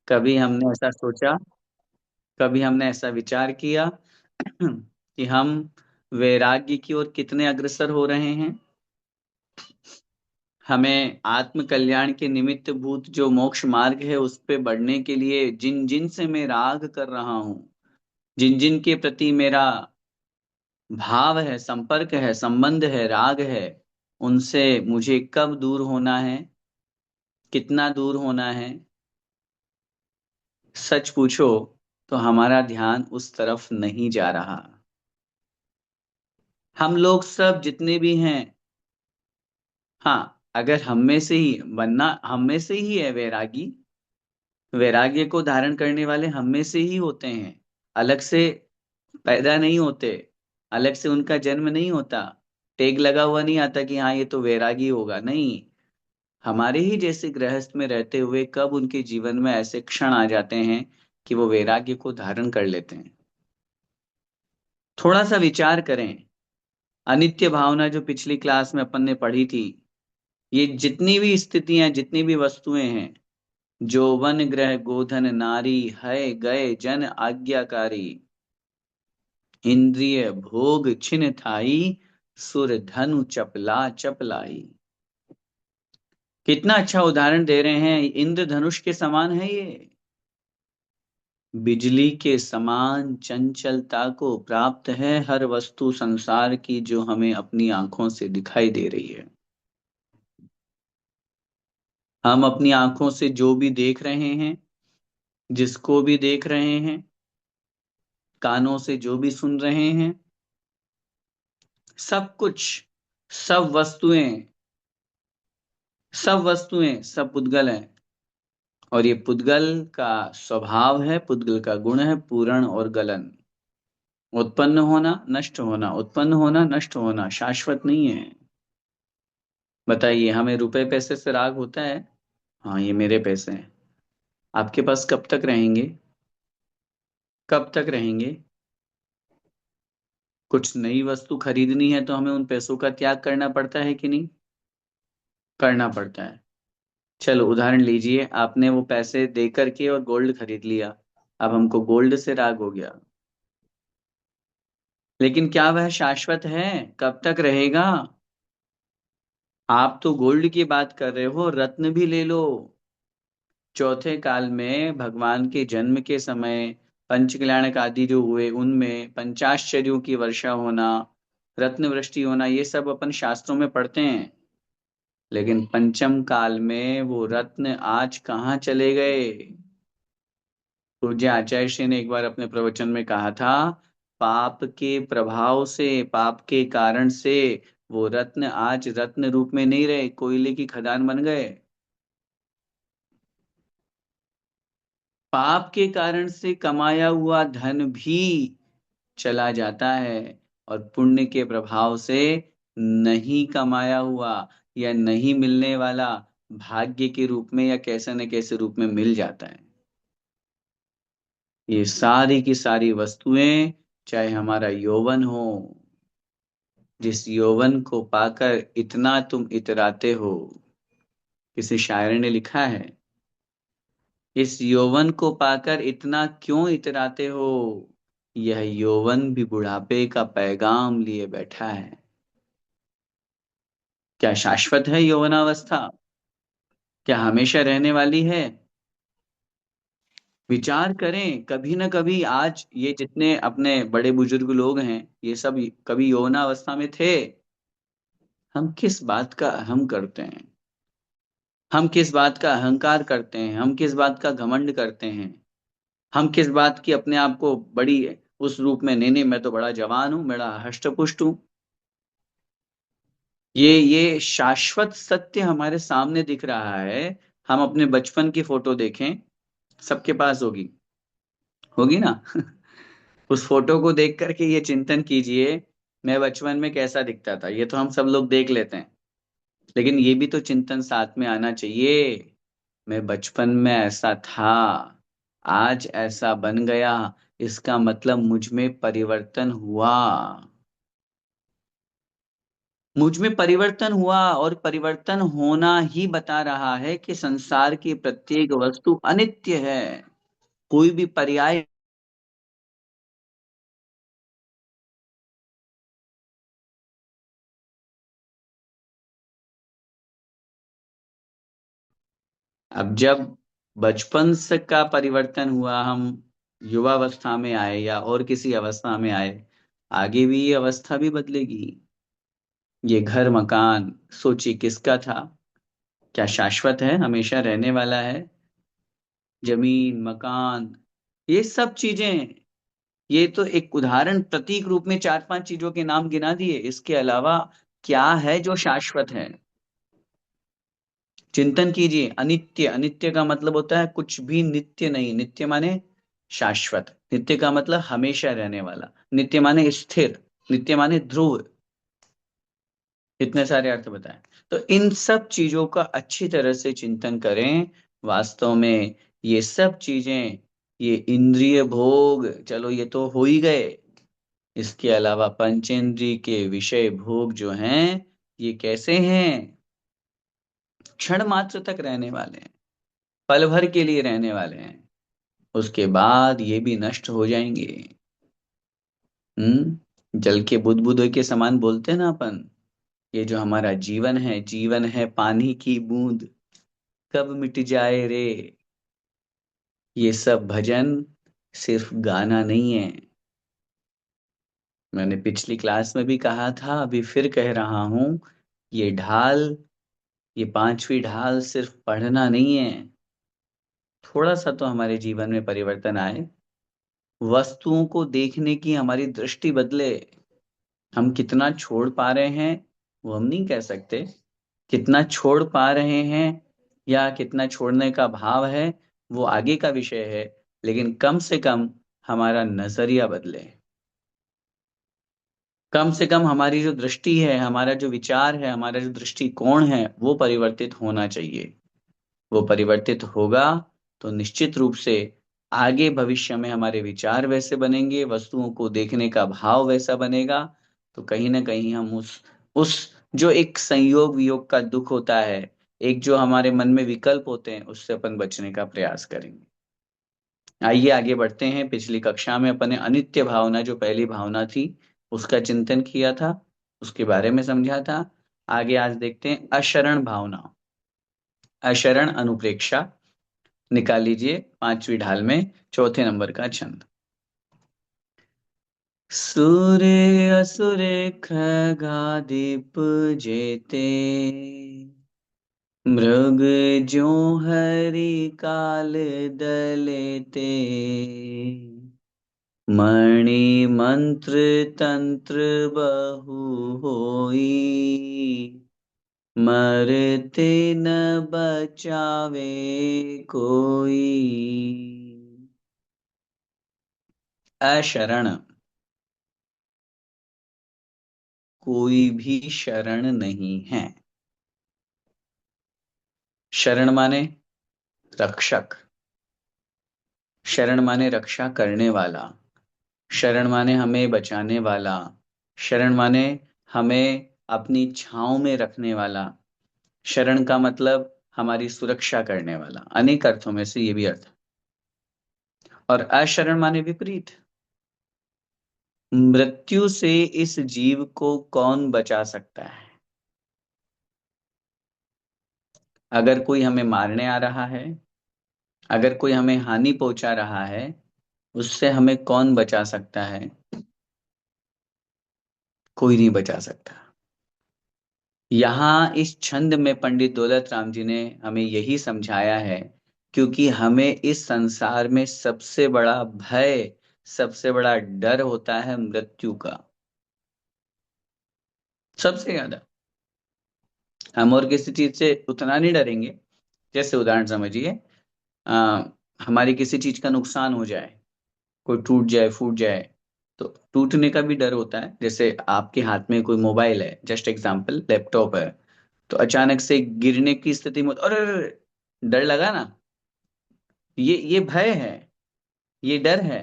कभी हमने ऐसा सोचा, कभी हमने ऐसा विचार किया कि हम वैराग्य की ओर कितने अग्रसर हो रहे हैं। हमें आत्म कल्याण के निमित्त भूत जो मोक्ष मार्ग है उस पे बढ़ने के लिए जिन जिन से मैं राग कर रहा हूं, जिन जिन के प्रति मेरा भाव है, संपर्क है, संबंध है, राग है, उनसे मुझे कब दूर होना है, कितना दूर होना है। सच पूछो तो हमारा ध्यान उस तरफ नहीं जा रहा। हम लोग सब जितने भी हैं, हाँ, अगर हम में से ही बनना, हम में से ही है वैरागी, वैराग्य को धारण करने वाले हम में से ही होते हैं, अलग से पैदा नहीं होते, अलग से उनका जन्म नहीं होता, टेग लगा हुआ नहीं आता कि हाँ ये तो वैरागी होगा, नहीं। हमारे ही जैसे गृहस्थ में रहते हुए कब उनके जीवन में ऐसे क्षण आ जाते हैं कि वो वैराग्य को धारण कर लेते हैं। थोड़ा सा विचार करें। अनित्य भावना जो पिछली क्लास में अपन ने पढ़ी थी, ये जितनी भी स्थितियां, जितनी भी वस्तुएं हैं, जो वन ग्रह गोधन नारी है गए जन आज्ञाकारी, इंद्रिय भोग छिन थाई, सुर धनु चपला चपलाई। कितना अच्छा उदाहरण दे रहे हैं, इंद्रधनुष के समान है ये। बिजली के समान चंचलता को प्राप्त है हर वस्तु संसार की जो हमें अपनी आंखों से दिखाई दे रही है। हम अपनी आंखों से जो भी देख रहे हैं, जिसको भी देख रहे हैं, कानों से जो भी सुन रहे हैं, सब कुछ, सब वस्तुएं, सब वस्तुएं, सब पुद्गल हैं। और ये पुद्गल का स्वभाव है, पुद्गल का गुण है पूरण और गलन। उत्पन्न होना, नष्ट होना, उत्पन्न होना, नष्ट होना, शाश्वत नहीं है। बताइए, हमें रुपए पैसे से राग होता है? हाँ, ये मेरे पैसे हैं। आपके पास कब तक रहेंगे? कब तक रहेंगे? कुछ नई वस्तु खरीदनी है तो हमें उन पैसों का त्याग करना पड़ता है कि नहीं? करना पड़ता है। चलो उदाहरण लीजिए, आपने वो पैसे दे करके और गोल्ड खरीद लिया, अब हमको गोल्ड से राग हो गया। लेकिन क्या वह शाश्वत है? कब तक रहेगा? आप तो गोल्ड की बात कर रहे हो, रत्न भी ले लो। चौथे काल में भगवान के जन्म के समय पंचकल्याणक आदि जो हुए, उनमें पंचाश्चर्यों की वर्षा होना, रत्न वृष्टि होना, ये सब अपन शास्त्रों में पढ़ते हैं। लेकिन पंचम काल में वो रत्न आज कहाँ चले गए? पूज्य आचार्य श्री ने एक बार अपने प्रवचन में कहा था, पाप के प्रभाव से, पाप के कारण से वो रत्न आज रत्न रूप में नहीं रहे, कोयले की खदान बन गए। पाप के कारण से कमाया हुआ धन भी चला जाता है, और पुण्य के प्रभाव से नहीं कमाया हुआ या नहीं मिलने वाला भाग्य के रूप में या कैसे न कैसे रूप में मिल जाता है। ये सारी की सारी वस्तुएं, चाहे हमारा यौवन हो, जिस यौवन को पाकर इतना तुम इतराते हो, किसी शायर ने लिखा है, इस यौवन को पाकर इतना क्यों इतराते हो, यह यौवन भी बुढ़ापे का पैगाम लिए बैठा है। क्या शाश्वत है यौवनावस्था? क्या हमेशा रहने वाली है? विचार करें कभी ना कभी। आज ये जितने अपने बड़े बुजुर्ग लोग हैं, ये सब कभी यौवनावस्था में थे? हम किस बात का अहम करते हैं? हम किस बात का अहंकार करते हैं? हम किस बात का घमंड करते हैं? हम किस बात की अपने आप को बड़ी उस रूप में, नहीं नहीं मैं तो बड़ा जवान हूं, बड़ा हष्ट पुष्ट हूं। ये शाश्वत सत्य हमारे सामने दिख रहा है। हम अपने बचपन की फोटो देखें, सबके पास होगी, होगी ना? उस फोटो को देख करके ये चिंतन कीजिए, मैं बचपन में कैसा दिखता था। ये तो हम सब लोग देख लेते हैं, लेकिन ये भी तो चिंतन साथ में आना चाहिए। मैं बचपन में ऐसा था, आज ऐसा बन गया, इसका मतलब मुझ में परिवर्तन हुआ। मुझ में परिवर्तन हुआ, और परिवर्तन होना ही बता रहा है कि संसार की प्रत्येक वस्तु अनित्य है। कोई भी पर्याय। अब जब बचपन से का परिवर्तन हुआ, हम युवावस्था में आए या और किसी अवस्था में आए, आगे भी ये अवस्था भी बदलेगी। ये घर मकान सोचिए किसका था? क्या शाश्वत है, हमेशा रहने वाला है? जमीन मकान, ये सब चीजें, ये तो एक उदाहरण प्रतीक रूप में चार पांच चीजों के नाम गिना दिए। इसके अलावा क्या है जो शाश्वत है? चिंतन कीजिए। अनित्य, अनित्य का मतलब होता है कुछ भी नित्य नहीं। नित्य माने शाश्वत, नित्य का मतलब हमेशा रहने वाला, नित्य माने स्थिर, नित्य माने ध्रुव। इतने सारे अर्थ बताए। तो इन सब चीजों का अच्छी तरह से चिंतन करें। वास्तव में ये सब चीजें, ये इंद्रिय भोग चलो ये तो हो ही गए, इसके अलावा पंचेंद्रिय के विषय भोग जो हैं, ये कैसे हैं? क्षण मात्र तक रहने वाले हैं, पल भर के लिए रहने वाले हैं, उसके बाद ये भी नष्ट हो जाएंगे। जल के बुदबुद के समान बोलते हैं ना अपन। ये जो हमारा जीवन है, जीवन है पानी की बूंद, कब मिट जाए रे। ये सब भजन सिर्फ गाना नहीं है। मैंने पिछली क्लास में भी कहा था, अभी फिर कह रहा हूं, ये ढाल, ये पांचवी ढाल सिर्फ पढ़ना नहीं है। थोड़ा सा तो हमारे जीवन में परिवर्तन आए, वस्तुओं को देखने की हमारी दृष्टि बदले। हम कितना छोड़ पा रहे हैं वो हम नहीं कह सकते, कितना छोड़ पा रहे हैं या कितना छोड़ने का भाव है वो आगे का विषय है, लेकिन कम से कम हमारा नजरिया बदले। कम से कम हमारी जो दृष्टि है, हमारा जो विचार है, हमारा जो दृष्टिकोण है वो परिवर्तित होना चाहिए। वो परिवर्तित होगा तो निश्चित रूप से आगे भविष्य में हमारे विचार वैसे बनेंगे, वस्तुओं को देखने का भाव वैसा बनेगा। तो कहीं ना कहीं हम उस जो एक संयोग वियोग का दुख होता है, एक जो हमारे मन में विकल्प होते हैं, उससे अपन बचने का प्रयास करेंगे। आइए आगे बढ़ते हैं। पिछली कक्षा में अपन ने अनित्य भावना जो पहली भावना थी उसका चिंतन किया था, उसके बारे में समझा था। आगे आज देखते हैं अशरण भावना, अशरण अनुप्रेक्षा। निकाल लीजिए पांचवी ढाल में चौथे नंबर का छंद। सूर्य असुर खगादीप जेते, मृग ज्यों हरि काल दलेते, मणि मंत्र तंत्र बहु होई, मरते न बचावे कोई। अशरण, कोई भी शरण नहीं है। शरण माने रक्षक, शरण माने रक्षा करने वाला, शरण माने हमें बचाने वाला, शरण माने हमें अपनी छांव में रखने वाला। शरण का मतलब हमारी सुरक्षा करने वाला, अनेक अर्थों में से ये भी अर्थ। और अशरण माने विपरीत। मृत्यु से इस जीव को कौन बचा सकता है? अगर कोई हमें मारने आ रहा है, अगर कोई हमें हानि पहुंचा रहा है, उससे हमें कौन बचा सकता है? कोई नहीं बचा सकता। यहाँ इस छंद में पंडित दौलत राम जी ने हमें यही समझाया है, क्योंकि हमें इस संसार में सबसे बड़ा भय, सबसे बड़ा डर होता है मृत्यु का, सबसे ज्यादा। हम और किसी चीज से उतना नहीं डरेंगे। जैसे उदाहरण समझिए, आ, हमारी किसी चीज का नुकसान हो जाए, कोई टूट जाए फूट जाए, तो टूटने का भी डर होता है। जैसे आपके हाथ में कोई मोबाइल है, जस्ट एग्जांपल लैपटॉप है, तो अचानक से गिरने की स्थिति में अरे अरे, अरे, डर लगा ना। ये भय है, ये डर है।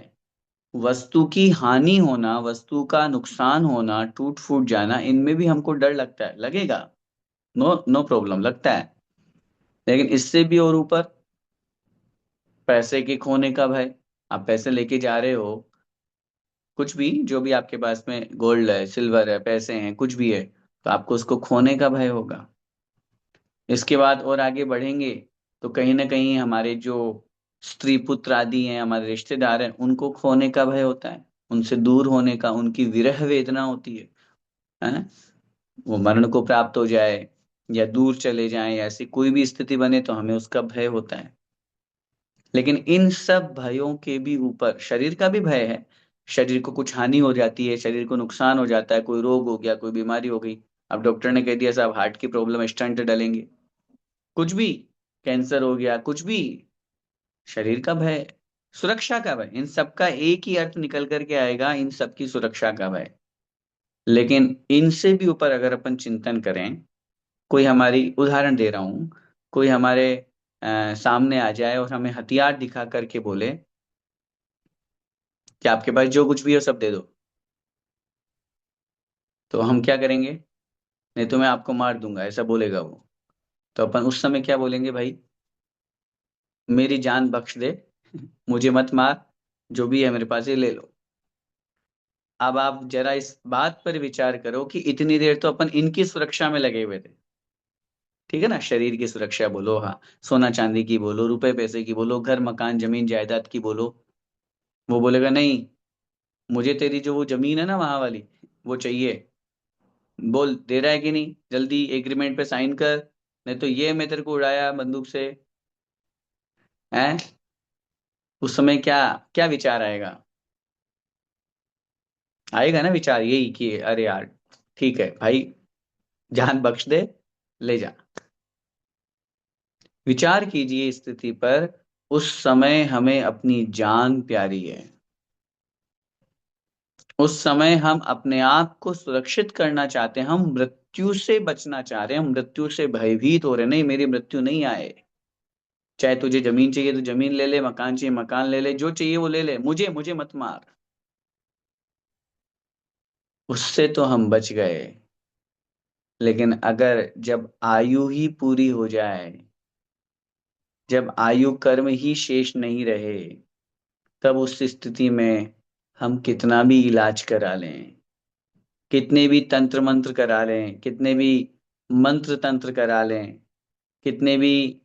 वस्तु की हानि होना, वस्तु का नुकसान होना, टूट फूट जाना, इनमें भी हमको डर लगता है, लगेगा। नो नो प्रॉब्लम, लगता है। लेकिन इससे भी और ऊपर, पैसे के खोने का भय। आप पैसे लेके जा रहे हो, कुछ भी, जो भी आपके पास में गोल्ड है, सिल्वर है, पैसे हैं, कुछ भी है, तो आपको उसको खोने का भय होगा। इसके बाद और आगे बढ़ेंगे तो कहीं ना कहीं हमारे जो स्त्री पुत्र आदि हैं, हमारे रिश्तेदार हैं, उनको खोने का भय होता है, उनसे दूर होने का, उनकी विरह वेदना होती है ना। वो मरण को प्राप्त हो जाए या दूर चले जाएं, ऐसी कोई भी स्थिति बने तो हमें उसका भय होता है। लेकिन इन सब भयों के भी ऊपर शरीर का भी भय है। शरीर को कुछ हानि हो जाती है, शरीर को नुकसान हो जाता है, कोई रोग हो गया, कोई बीमारी हो गई। अब डॉक्टर ने कह दिया साहब हार्ट की प्रॉब्लम, स्टंट डालेंगे, कुछ भी, कैंसर हो गया, कुछ भी, शरीर का भय, सुरक्षा का भय, इन सब का एक ही अर्थ निकल करके आएगा, इन सब की सुरक्षा का भय। लेकिन इनसे भी ऊपर अगर अपन चिंतन करें, कोई हमारी, उदाहरण दे रहा हूं, कोई हमारे सामने आ जाए और हमें हथियार दिखा करके बोले कि आपके पास जो कुछ भी हो सब दे दो, तो हम क्या करेंगे? नहीं तो मैं आपको मार दूंगा, ऐसा बोलेगा वो। तो अपन उस समय क्या बोलेंगे? भाई मेरी जान बख्श दे, मुझे मत मार, जो भी है मेरे पास ये ले लो। अब आप जरा इस बात पर विचार करो कि इतनी देर तो अपन इनकी सुरक्षा में लगे हुए थे, ठीक है ना, शरीर की सुरक्षा बोलो, हाँ, सोना चांदी की बोलो, रुपए पैसे की बोलो, घर मकान जमीन जायदाद की बोलो। वो बोलेगा नहीं, मुझे तेरी जो वो जमीन है ना वहां वाली, वो चाहिए। बोल दे रहा है कि नहीं, जल्दी एग्रीमेंट पे साइन कर, नहीं तो ये मैं तेरे को उड़ाया बंदूक से। हैं? उस समय क्या, क्या विचार आएगा? आएगा ना विचार यही कि अरे यार, ठीक है भाई, जान बख्श दे, ले जा। विचार कीजिए इस स्थिति पर। उस समय हमें अपनी जान प्यारी है, उस समय हम अपने आप को सुरक्षित करना चाहते हैं, हम मृत्यु से बचना चाह रहे हैं, हम मृत्यु से भयभीत हो रहे हैं, नहीं मेरी मृत्यु नहीं आए। चाहे तुझे जमीन चाहिए तो जमीन ले ले, मकान चाहिए मकान ले ले, जो चाहिए वो ले ले, मुझे मुझे मत मार। उससे तो हम बच गए। लेकिन अगर जब आयु ही पूरी हो जाए, जब आयु कर्म ही शेष नहीं रहे, तब उस स्थिति में हम कितना भी इलाज करा लें, कितने भी तंत्र मंत्र करा लें, कितने भी मंत्र तंत्र करा लें, कितने भी,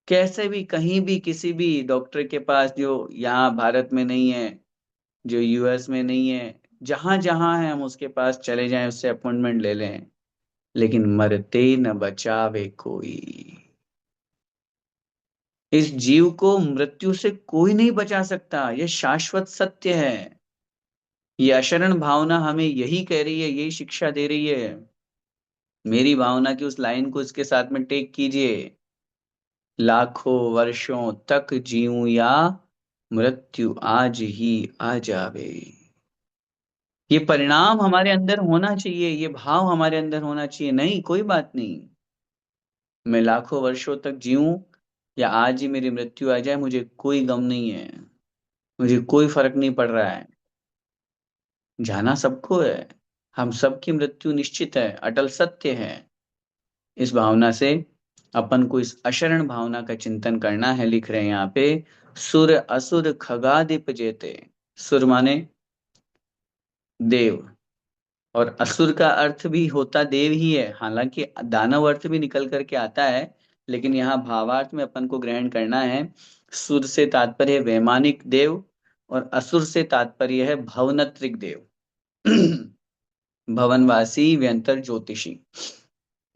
कैसे भी, कहीं भी, किसी भी डॉक्टर के पास जो यहाँ भारत में नहीं है, जो यूएस में नहीं है, जहां जहां है हम उसके पास चले जाएं, उससे अपॉइंटमेंट ले लें, लेकिन मरते न बचावे कोई। इस जीव को मृत्यु से कोई नहीं बचा सकता, यह शाश्वत सत्य है। ये अशरण भावना हमें यही कह रही है, यही शिक्षा दे रही है। मेरी भावना की उस लाइन को इसके साथ में टेक कीजिए, लाखों वर्षों तक जीऊं या मृत्यु आज ही आ जावे। ये परिणाम हमारे अंदर होना चाहिए, ये भाव हमारे अंदर होना चाहिए, नहीं कोई बात नहीं, मैं लाखों वर्षों तक जीऊं या आज ही मेरी मृत्यु आ जाए, मुझे कोई गम नहीं है, मुझे कोई फर्क नहीं पड़ रहा है। जाना सबको है, हम सबकी मृत्यु निश्चित है, अटल सत्य है। इस भावना से अपन को इस अशरण भावना का चिंतन करना है। लिख रहे हैं यहाँ पे, सुर असुर खगादिप जेते। सुर माने देव, और असुर का अर्थ भी होता देव ही है, हालांकि दानव अर्थ भी निकल करके आता है, लेकिन यहाँ भावार्थ में अपन को ग्रहण करना है। सुर से तात्पर्य है वैमानिक देव, और असुर से तात्पर्य है भवनत्रिक देव। भवनवासी, व्यंतर, ज्योतिषी,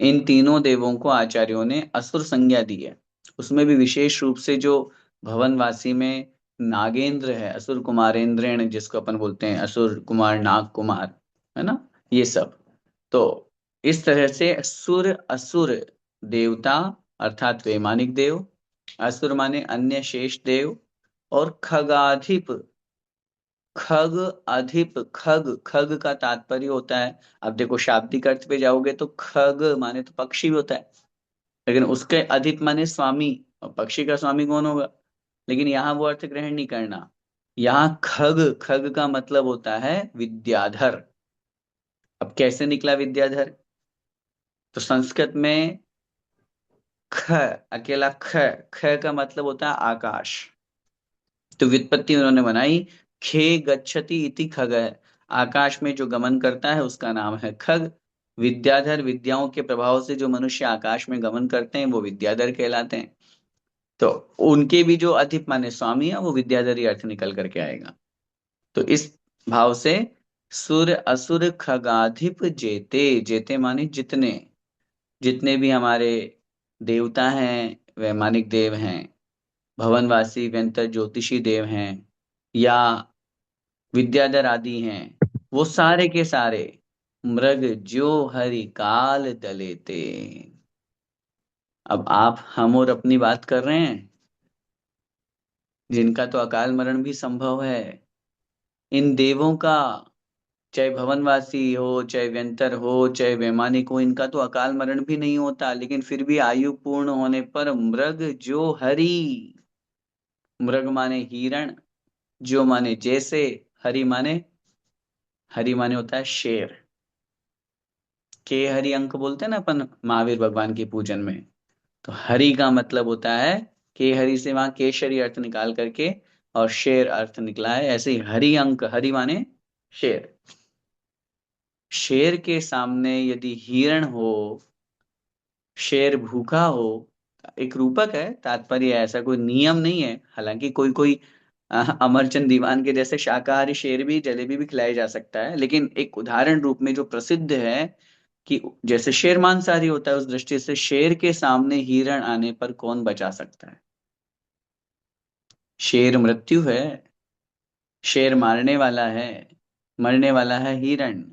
इन तीनों देवों को आचार्यों ने असुर संज्ञा दी है। उसमें भी विशेष रूप से जो भवनवासी में नागेंद्र है, असुर कुमारेंद्रेण जिसको अपन बोलते हैं, असुर कुमार, नाग कुमार, है ना, ये सब। तो इस तरह से सुर असुर देवता अर्थात वैमानिक देव, असुर माने अन्य शेष देव, और खगाधिप, खग अधिप, खग, खग का तात्पर्य होता है, अब देखो शाब्दिक अर्थ पे जाओगे तो खग माने तो पक्षी होता है, लेकिन उसके अधिप माने स्वामी, और पक्षी का स्वामी कौन होगा? लेकिन यहाँ वो अर्थ ग्रहण नहीं करना। यहाँ खग, खग का मतलब होता है विद्याधर। अब कैसे निकला विद्याधर? तो संस्कृत में ख, अकेला ख, ख का मतलब होता है आकाश। तो व्युत्पत्ति उन्होंने बनाई, खे गच्छति इति खग। आकाश में जो गमन करता है उसका नाम है खग। विद्याधर, विद्याओं के प्रभाव से जो मनुष्य आकाश में गमन करते हैं वो विद्याधर कहलाते हैं। तो उनके भी जो अधिप माने स्वामी है वो विद्याधर ही अर्थ निकल करके आएगा। तो इस भाव से सुर असुर खगाधिप जेते, जेते माने जितने, जितने भी हमारे देवता हैं, वैमानिक देव हैं, भवनवासी व्यंतर ज्योतिषी देव हैं, या विद्याधर आदि हैं, वो सारे के सारे मृग ज्यो हरि काल दलेते। अब आप हम और अपनी बात कर रहे हैं, जिनका तो अकाल मरण भी संभव है। इन देवों का, चाहे भवनवासी हो, चाहे व्यंतर हो, चाहे वैमानिक हो, इनका तो अकाल मरण भी नहीं होता, लेकिन फिर भी आयु पूर्ण होने पर मृग जो हरि, मृग माने हिरण, जो माने जैसे, हरि माने, हरि माने होता है शेर। के हरि अंक बोलते हैं ना अपन महावीर भगवान के पूजन में। तो हरि का मतलब होता है, के हरि से वहां केशरी अर्थ निकाल करके और शेर अर्थ निकला है। ऐसे ही हरि अंक, हरि माने शेर। शेर के सामने यदि हिरण हो, शेर भूखा हो, एक रूपक है, तात्पर्य है, ऐसा कोई नियम नहीं है। हालांकि कोई कोई अमरचंद दीवान के जैसे शाकाहारी शेर भी, जलेबी भी खिलाया जा सकता है, लेकिन एक उदाहरण रूप में जो प्रसिद्ध है कि जैसे शेर मांसाहारी होता है, उस दृष्टि से शेर के सामने हिरण आने पर कौन बचा सकता है? शेर मृत्यु है, शेर मारने वाला है, मरने वाला है हिरण,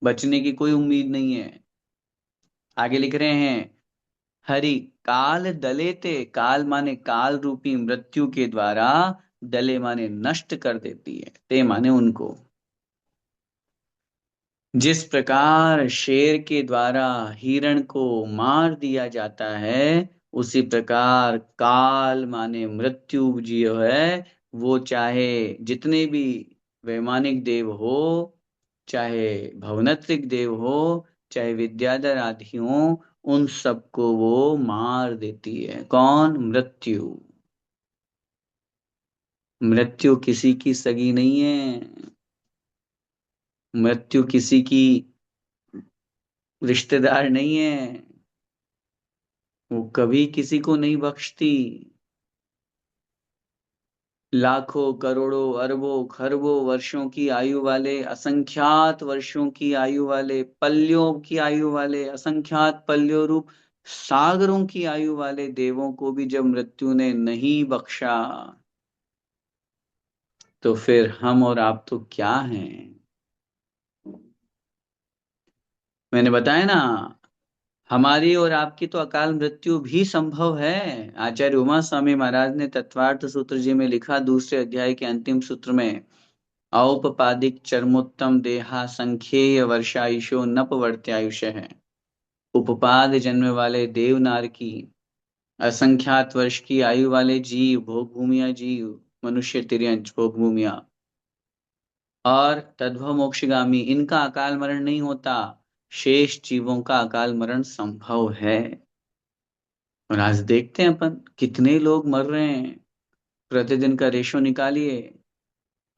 बचने की कोई उम्मीद नहीं है। आगे लिख रहे हैं, हरि काल दलेते, काल माने काल रूपी मृत्यु के द्वारा, दले माने नष्ट कर देती है, ते माने उनको। जिस प्रकार शेर के द्वारा हिरण को मार दिया जाता है, उसी प्रकार काल माने मृत्यु जो है, वो चाहे जितने भी वैमानिक देव हो, चाहे भवनत्रिक देव हो, चाहे विद्याधर आदि हो, उन सबको वो मार देती है। कौन? मृत्यु। मृत्यु किसी की सगी नहीं है, मृत्यु किसी की रिश्तेदार नहीं है, वो कभी किसी को नहीं बख्शती। लाखों करोड़ों अरबों खरबों वर्षों की आयु वाले, असंख्यात वर्षों की आयु वाले, पल्यों की आयु वाले, असंख्यात पल्यों रूप सागरों की आयु वाले देवों को भी जब मृत्यु ने नहीं बख्शा, तो फिर हम और आप तो क्या हैं? मैंने बताया ना, हमारी और आपकी तो अकाल मृत्यु भी संभव है। आचार्य उमा स्वामी महाराज ने तत्वार्थ सूत्र जी में लिखा, दूसरे अध्याय के अंतिम सूत्र में, औपपादिक चरमोत्तम देहा संख्येय वर्षायुषो नपवर्त्यायुष है। उपपाद जन्म वाले देवनार की, असंख्यात वर्ष की आयु वाले जीव, भोग भूमिया जीव, मनुष्य तिर्यंच भोग भूमिया, और तद्भव मोक्षगामी, इनका अकाल मरण नहीं होता। शेष जीवों का अकाल मरण संभव है। और आज देखते हैं अपन कितने लोग मर रहे हैं। प्रतिदिन का रेशो निकालिए,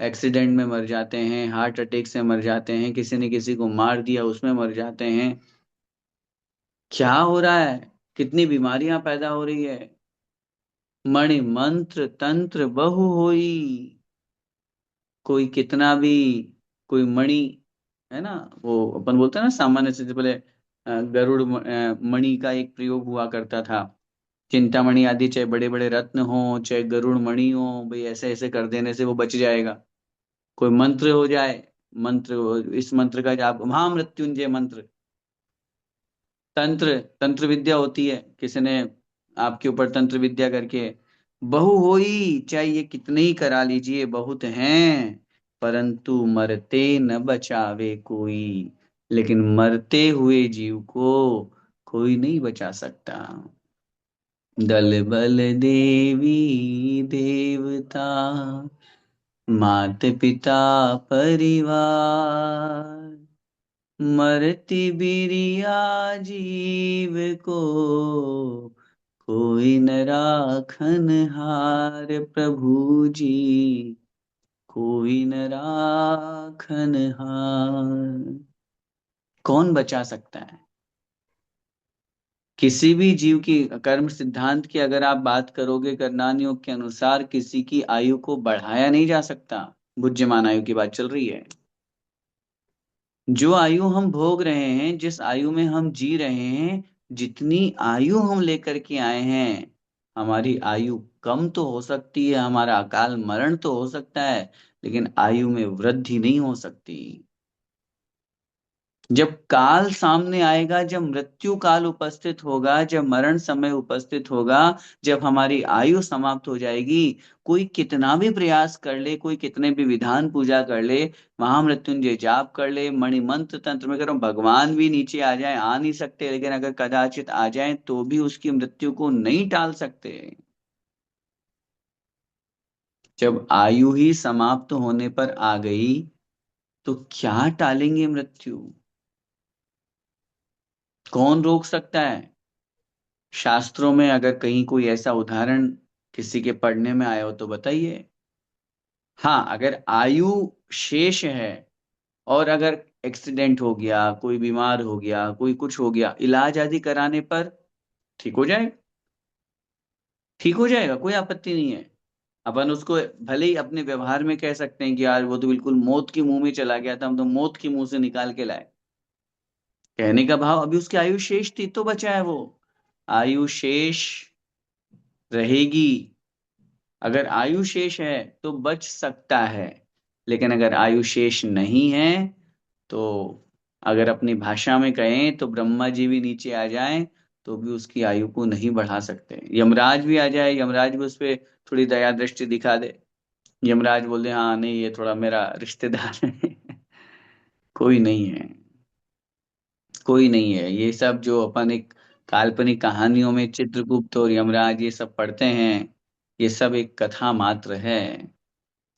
एक्सीडेंट में मर जाते हैं, हार्ट अटैक से मर जाते हैं, किसी ने किसी को मार दिया उसमें मर जाते हैं। क्या हो रहा है? कितनी बीमारियां पैदा हो रही है। मणि मंत्र तंत्र बहु होई, कोई कितना भी, कोई मणि, है ना, वो अपन बोलते हैं ना सामान्य से पहले गरुड़ मणि का एक प्रयोग हुआ करता था। चिंतामणि आदि, चाहे बड़े बड़े रत्न हो, चाहे गरुड़ मणि हो, भाई ऐसे ऐसे कर देने से वो बच जाएगा। कोई मंत्र हो जाए, मंत्र, इस मंत्र का जाप, महामृत्युंजय मंत्र, तंत्र, तंत्र विद्या होती है, किसी ने आपके ऊपर तंत्र विद्या करके, बहु होई, चाहे ये कितने ही करा लीजिए, बहुत हैं, परंतु मरते न बचावे कोई। लेकिन मरते हुए जीव को कोई नहीं बचा सकता। दल बल देवी देवता, मात पिता परिवार, मरती बिरिया जीव को, कोई न राखन हार प्रभु जी, कोई न राखन हार। कौन बचा सकता है? किसी भी जीव की कर्म सिद्धांत की अगर आप बात करोगे, करनान योग के अनुसार किसी की आयु को बढ़ाया नहीं जा सकता। बुद्धिमान आयु की बात चल रही है। जो आयु हम भोग रहे हैं, जिस आयु में हम जी रहे हैं, जितनी आयु हम लेकर के आए हैं, हमारी आयु कम तो हो सकती है, हमारा अकाल मरण तो हो सकता है, लेकिन आयु में वृद्धि नहीं हो सकती। जब काल सामने आएगा, जब मृत्यु काल उपस्थित होगा, जब मरण समय उपस्थित होगा, जब हमारी आयु समाप्त हो जाएगी, कोई कितना भी प्रयास कर ले, कोई कितने भी विधान पूजा कर ले, महामृत्युंजय जाप कर ले, मणिमंत्र तंत्र में करो, भगवान भी नीचे आ जाए, आ नहीं सकते, लेकिन अगर कदाचित आ जाए तो भी उसकी मृत्यु को नहीं टाल सकते। जब आयु ही समाप्त होने पर आ गई तो क्या टालेंगे मृत्यु? कौन रोक सकता है? शास्त्रों में अगर कहीं कोई ऐसा उदाहरण किसी के पढ़ने में आया हो तो बताइए। हाँ, अगर आयु शेष है और अगर एक्सीडेंट हो गया, कोई बीमार हो गया, कोई कुछ हो गया, इलाज आदि कराने पर ठीक हो जाएगा। ठीक हो जाएगा, कोई आपत्ति नहीं है। अपन उसको भले ही अपने व्यवहार में कह सकते हैं कि यार वो तो बिल्कुल मौत के मुंह में चला गया था, हम तो मौत के मुंह से निकाल के लाए। कहने का भाव, अभी उसकी आयु शेष थी तो बचा है वो। आयु शेष रहेगी। अगर आयु शेष है तो बच सकता है, लेकिन अगर आयु शेष नहीं है तो, अगर अपनी भाषा में कहें तो ब्रह्मा जी भी नीचे आ जाएं तो भी उसकी आयु को नहीं बढ़ा सकते। यमराज भी आ जाए, यमराज भी उस पे थोड़ी दया दृष्टि दिखा दे, यमराज बोल दे हाँ नहीं ये थोड़ा मेरा रिश्तेदार है। कोई नहीं है। कोई नहीं है। ये सब जो अपन एक काल्पनिक कहानियों में चित्रगुप्त और यमराज ये सब पढ़ते हैं, ये सब एक कथा मात्र है।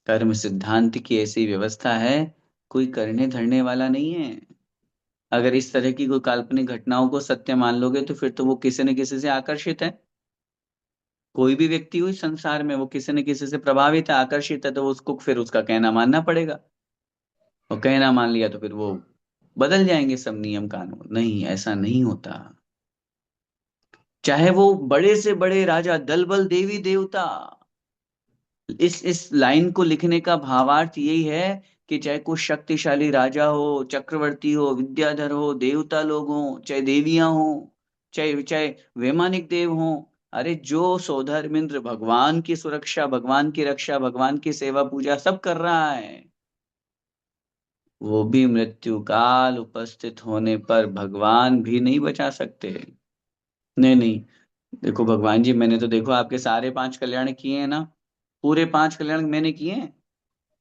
कर्म सिद्धांत की ऐसी व्यवस्था है, कोई करने धरने वाला नहीं है। अगर इस तरह की कोई काल्पनिक घटनाओं को सत्य मान लोगे तो फिर तो वो किसी न किसी से आकर्षित है। कोई भी व्यक्ति हो इस संसार में, वो किसी न किसी से प्रभावित है, आकर्षित है, तो उसको फिर उसका कहना मानना पड़ेगा। और कहना मान लिया तो फिर वो बदल जाएंगे सब नियम कानून। नहीं, ऐसा नहीं होता। चाहे वो बड़े से बड़े राजा, दल बल देवी देवता, इस लाइन को लिखने का भावार्थ यही है कि चाहे कोई शक्तिशाली राजा हो, चक्रवर्ती हो, विद्याधर हो, देवता लोग हो, चाहे देवियां हो, चाहे चाहे वैमानिक देव हो, अरे जो सौधर्मिंद्र भगवान की सुरक्षा, भगवान की रक्षा, भगवान की सेवा पूजा सब कर रहा है, वो भी मृत्यु काल उपस्थित होने पर भगवान भी नहीं बचा सकते। नहीं नहीं, देखो भगवान जी, मैंने तो देखो आपके सारे 5 कल्याण किए हैं ना, पूरे 5 कल्याण मैंने किए हैं।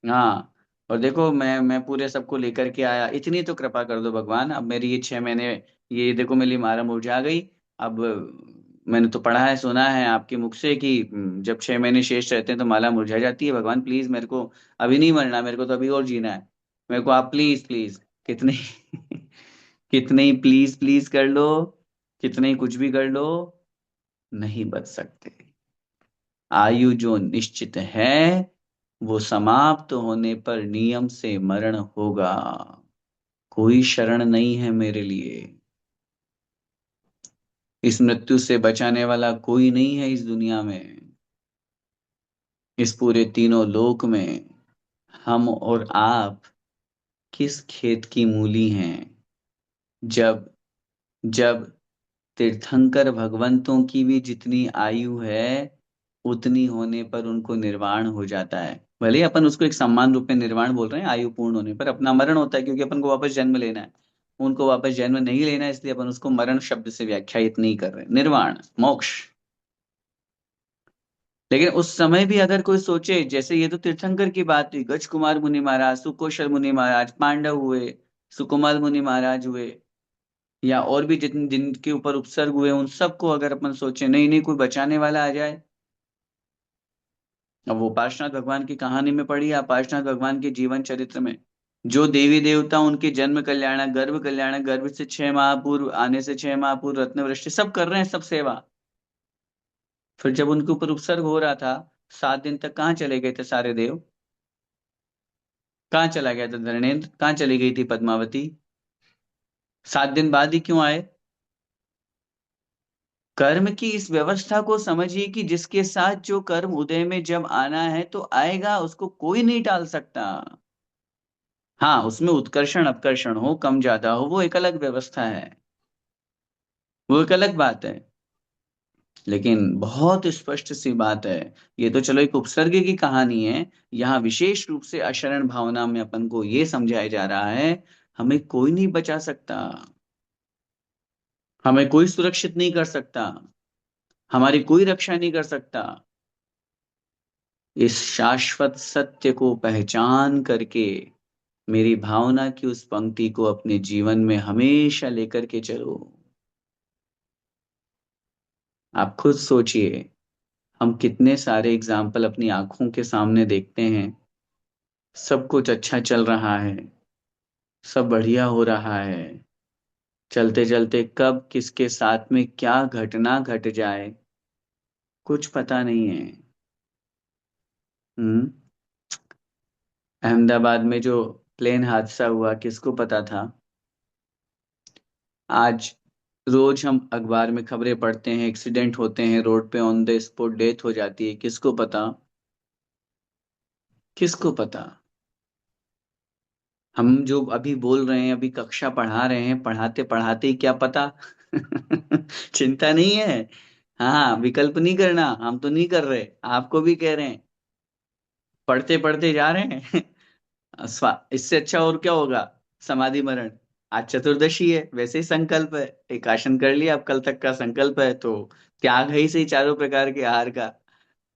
हाँ, और देखो मैं पूरे सबको लेकर के आया, इतनी तो कृपा कर दो भगवान। अब मेरी ये 6 महीने, ये देखो मेरी मारा मुरझा गई। अब मैंने तो पढ़ा है, सुना है आपके मुख से कि जब 6 महीने शेष रहते हैं तो माला मुरझा जाती है। भगवान प्लीज मेरे को अभी नहीं मरना, मेरे को तो अभी और जीना है। मेरे को आप प्लीज प्लीज, कितने कितने ही प्लीज प्लीज कर लो, कितने ही कुछ भी कर लो, नहीं बच सकते। आयु जो निश्चित है वो समाप्त होने पर नियम से मरण होगा। कोई शरण नहीं है मेरे लिए। इस मृत्यु से बचाने वाला कोई नहीं है इस दुनिया में, इस पूरे तीनों लोक में। हम और आप किस खेत की मूली हैं? जब जब तीर्थंकर भगवंतों की भी जितनी आयु है, उतनी होने पर उनको निर्वाण हो जाता है। भले ही अपन उसको एक सम्मान रूप में निर्वाण बोल रहे हैं, आयु पूर्ण होने पर अपना मरण होता है, क्योंकि अपन को वापस जन्म लेना है। उनको वापस जन्म नहीं लेना है, इसलिए अपन उसको मरण शब्द से व्याख्यायित नहीं कर रहे। निर्वाण, मोक्ष। लेकिन उस समय भी अगर कोई सोचे, जैसे ये तो तीर्थंकर की बात हुई, गज कुमार मुनि महाराज, सुकोशल मुनि महाराज, पांडव हुए, सुकुमाल मुनि महाराज हुए, या और भी जिन जिनके ऊपर उपसर्ग हुए उन सबको अगर अपन सोचे, नहीं नहीं कोई बचाने वाला आ जाए। अब वो पार्श्वनाथ भगवान की कहानी में पढ़ी आप, पार्श्वनाथ भगवान के जीवन चरित्र में, जो देवी देवता उनके जन्म कल्याण, गर्भ कल्याण, गर्भ से 6 माह पूर्व, आने से 6 माह पूर्व रत्न वृष्टि सब कर रहे हैं, सब सेवा। फिर जब उनके ऊपर उपसर्ग हो रहा था, 7 दिन तक कहाँ चले गए थे सारे देव? कहाँ चला गया था धर्मेंद्र? कहाँ चली गई थी पद्मावती? 7 दिन बाद ही क्यों आए? कर्म की इस व्यवस्था को समझिए कि जिसके साथ जो कर्म उदय में जब आना है तो आएगा, उसको कोई नहीं टाल सकता। हाँ, उसमें उत्कर्षण अपकर्षण हो, कम ज्यादा हो, वो एक अलग व्यवस्था है, वो एक अलग बात है। लेकिन बहुत स्पष्ट सी बात है, ये तो चलो एक उपसर्ग की कहानी है। यहाँ विशेष रूप से अशरण भावना में अपन को ये समझाया जा रहा है, हमें कोई नहीं बचा सकता, हमें कोई सुरक्षित नहीं कर सकता, हमारी कोई रक्षा नहीं कर सकता। इस शाश्वत सत्य को पहचान करके मेरी भावना की उस पंक्ति को अपने जीवन में हमेशा लेकर के चलो। आप खुद सोचिए, हम कितने सारे एग्जाम्पल अपनी आंखों के सामने देखते हैं, सब कुछ अच्छा चल रहा है, सब बढ़िया हो रहा है, चलते चलते कब किसके साथ में क्या घटना घट जाए कुछ पता नहीं है। हम्म। अहमदाबाद में जो प्लेन हादसा हुआ, किसको पता था? आज रोज हम अखबार में खबरें पढ़ते हैं, एक्सीडेंट होते हैं रोड पे, ऑन द स्पॉट डेथ हो जाती है, किसको पता? किसको पता? हम जो अभी बोल रहे हैं, अभी कक्षा पढ़ा रहे हैं, पढ़ाते पढ़ाते ही क्या पता। चिंता नहीं है। हाँ, विकल्प नहीं करना, हम तो नहीं कर रहे, आपको भी कह रहे हैं, पढ़ते पढ़ते जा रहे हैं। इससे अच्छा और क्या होगा? समाधि मरण। आज चतुर्दशी है, वैसे ही संकल्प है, एक आसन कर लिया, अब कल तक का संकल्प है, तो त्याग है ही सही चारों प्रकार के आहार का,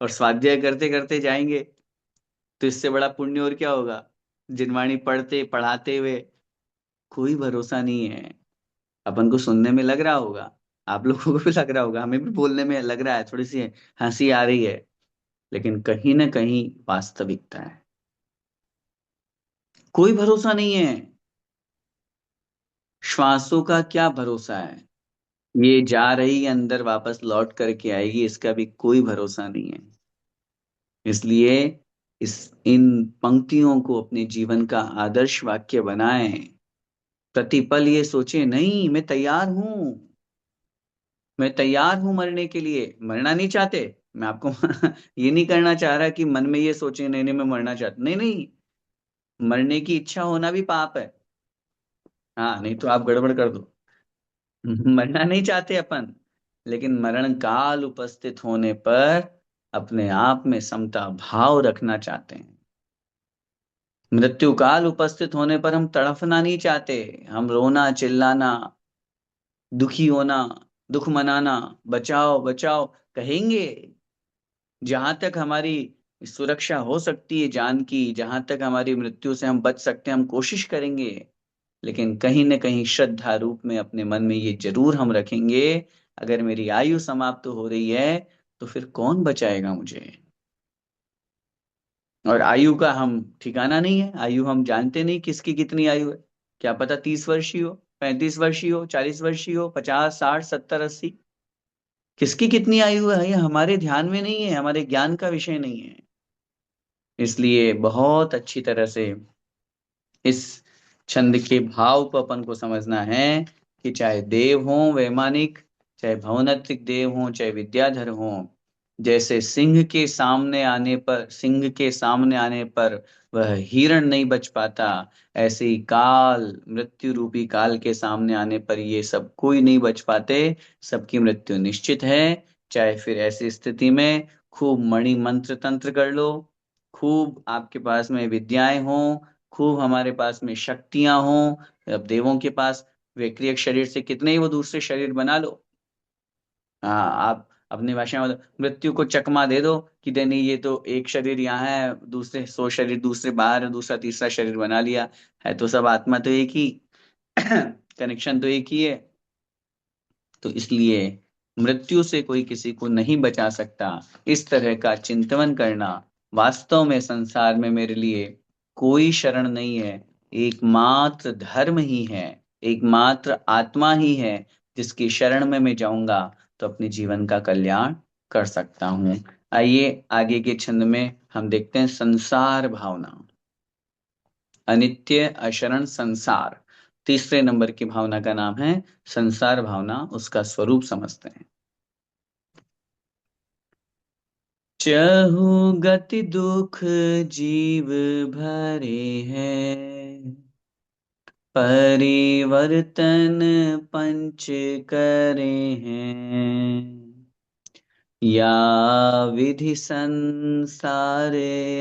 और स्वाध्याय करते करते जाएंगे, तो इससे बड़ा पुण्य और क्या होगा? जिनवाणी पढ़ते पढ़ाते हुए, कोई भरोसा नहीं है। अपन को सुनने में लग रहा होगा, आप लोगों को भी लग रहा होगा, हमें भी बोलने में लग रहा है, थोड़ी सी हंसी आ रही है, लेकिन कहीं ना कहीं वास्तविकता है। कोई भरोसा नहीं है। श्वासों का क्या भरोसा है? ये जा रही अंदर वापस लौट करके आएगी, इसका भी कोई भरोसा नहीं है। इसलिए इस इन पंक्तियों को अपने जीवन का आदर्श वाक्य बनाएं। प्रतिपल ये सोचे, नहीं मैं तैयार हूं, मैं तैयार हूं मरने के लिए। मरना नहीं चाहते? मैं आपको ये नहीं करना चाह रहा कि मन में ये सोचे, नहीं नहीं मैं मरना चाहता, नहीं नहीं, मरने की इच्छा होना भी पाप है। हाँ, नहीं तो आप गड़बड़ कर दो। मरना नहीं चाहते अपन, लेकिन मरण काल उपस्थित होने पर अपने आप में समता भाव रखना चाहते हैं। मृत्यु काल उपस्थित होने पर हम तड़फना नहीं चाहते, हम रोना चिल्लाना, दुखी होना, दुख मनाना, बचाओ बचाओ कहेंगे। जहां तक हमारी सुरक्षा हो सकती है जान की, जहां तक हमारी मृत्यु से हम बच सकते हैं, हम कोशिश करेंगे। लेकिन कहीं न कहीं श्रद्धा रूप में अपने मन में ये जरूर हम रखेंगे, अगर मेरी आयु समाप्त हो रही है तो फिर कौन बचाएगा मुझे? और आयु का हम ठिकाना नहीं है, आयु हम जानते नहीं किसकी कितनी आयु है। क्या पता 30 वर्ष ही हो, 35 वर्ष ही हो, 40 वर्ष ही हो, 50 60 70 80, किसकी कितनी आयु है ये हमारे ध्यान में नहीं है, हमारे ज्ञान का विषय नहीं है। इसलिए बहुत अच्छी तरह से इस छंद के भाव को अपन को समझना है कि चाहे देव हो वैमानिक, चाहे भवनत्रिक देव हो, चाहे विद्याधर हो, जैसे सिंह के सामने आने पर वह हिरण नहीं बच पाता, ऐसे ही काल, मृत्यु रूपी काल के सामने आने पर ये सब कोई नहीं बच पाते, सबकी मृत्यु निश्चित है। चाहे फिर ऐसी स्थिति में खूब मणि मंत्र तंत्र कर लो, खूब आपके पास में विद्याएं हों, खूब हमारे पास में शक्तियां हों, अब देवों के पास वैक्रियक शरीर से कितने ही वो दूसरे शरीर बना लो। हाँ, आप अपनी भाषा में मृत्यु को चकमा दे दो कि नहीं ये तो एक शरीर यहाँ है, दूसरे 100 शरीर दूसरे बाहर है, दूसरा तीसरा शरीर बना लिया, है तो सब आत्मा तो एक ही, कनेक्शन तो एक ही है। तो इसलिए मृत्यु से कोई किसी को नहीं बचा सकता। इस तरह का चिंतन करना, वास्तव में संसार में मेरे लिए कोई शरण नहीं है, एकमात्र धर्म ही है, एकमात्र आत्मा ही है जिसकी शरण में मैं जाऊंगा तो अपने जीवन का कल्याण कर सकता हूं। आइए आगे के छंद में हम देखते हैं संसार भावना। अनित्य अशरण संसार, तीसरे नंबर की भावना का नाम है संसार भावना। उसका स्वरूप समझते हैं। चहु गति दुख जीव भरे हैं, परिवर्तन पंच करे हैं, या विधि संसार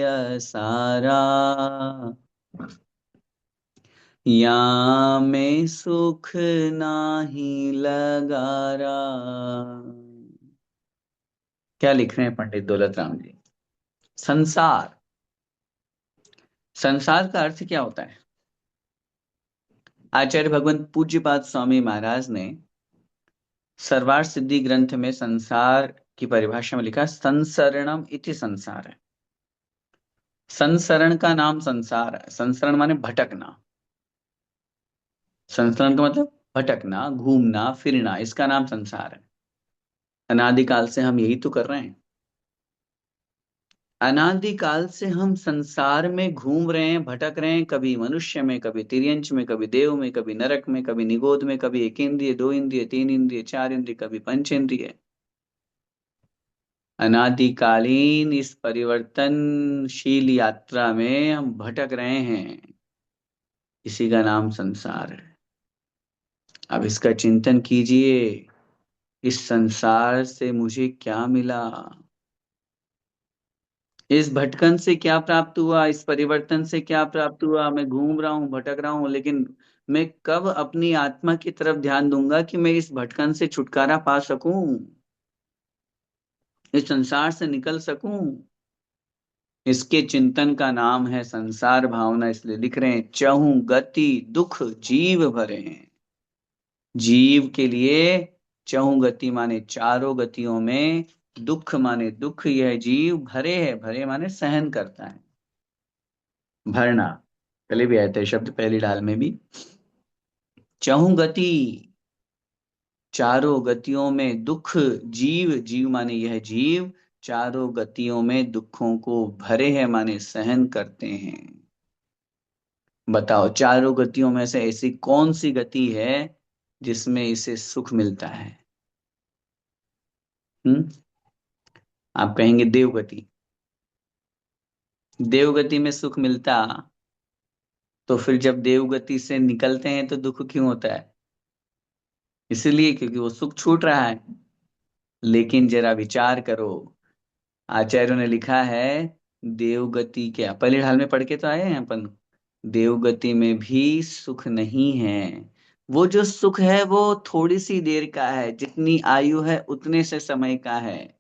असारा, या में सुख नाही लगारा। क्या लिख रहे हैं पंडित दौलत राम जी? संसार, संसार का अर्थ क्या होता है? आचार्य भगवंत पूज्यपाद स्वामी महाराज ने सर्वार्थ सिद्धि ग्रंथ में संसार की परिभाषा में लिखा, संसरणम इति संसार है। संसरण का नाम संसार है। संसरण माने भटकना। संसरण का मतलब भटकना, घूमना फिरना, इसका नाम संसार है। अनादिकाल से हम यही तो कर रहे हैं। अनादिकाल से हम संसार में घूम रहे हैं, भटक रहे हैं, कभी मनुष्य में, कभी तिर्यंच में, कभी देव में, कभी नरक में, कभी निगोद में, कभी एक इंद्रिय, दो इंद्रिय, तीन इंद्रिय, चार इंद्रिय, कभी पंच इंद्रिय। अनादिकालीन इस परिवर्तनशील यात्रा में हम भटक रहे हैं। इसी का नाम संसार है। अब इसका चिंतन कीजिए, इस संसार से मुझे क्या मिला? इस भटकन से क्या प्राप्त हुआ? इस परिवर्तन से क्या प्राप्त हुआ? मैं घूम रहा हूं, भटक रहा हूं, लेकिन मैं कब अपनी आत्मा की तरफ ध्यान दूंगा कि मैं इस भटकन से छुटकारा पा सकूं, इस संसार से निकल सकूं? इसके चिंतन का नाम है संसार भावना। इसलिए लिख रहे हैं, चहु गति दुख जीव भरे हैं। जीव के लिए चहु गति माने चारों गतियों में, दुख माने दुख, यह जीव भरे है। भरे माने सहन करता है। भरना पहले भी आया था शब्द, पहली ढाल में भी। चहु गति, चारों गतियों में दुख जीव, जीव माने यह जीव चारों गतियों में दुखों को भरे हैं माने सहन करते हैं। बताओ, चारों गतियों में से ऐसी कौन सी गति है जिसमें इसे सुख मिलता है? हम्म? आप कहेंगे देवगति। देवगति में सुख मिलता, तो फिर जब देवगति से निकलते हैं तो दुख क्यों होता है? इसलिए क्योंकि वो सुख छूट रहा है। लेकिन जरा विचार करो, आचार्यों ने लिखा है, देवगति क्या, पहले ढाल में पढ़ के तो आए हैं अपन, देवगति में भी सुख नहीं है। वो जो सुख है वो थोड़ी सी देर का है, जितनी आयु है उतने से समय का है।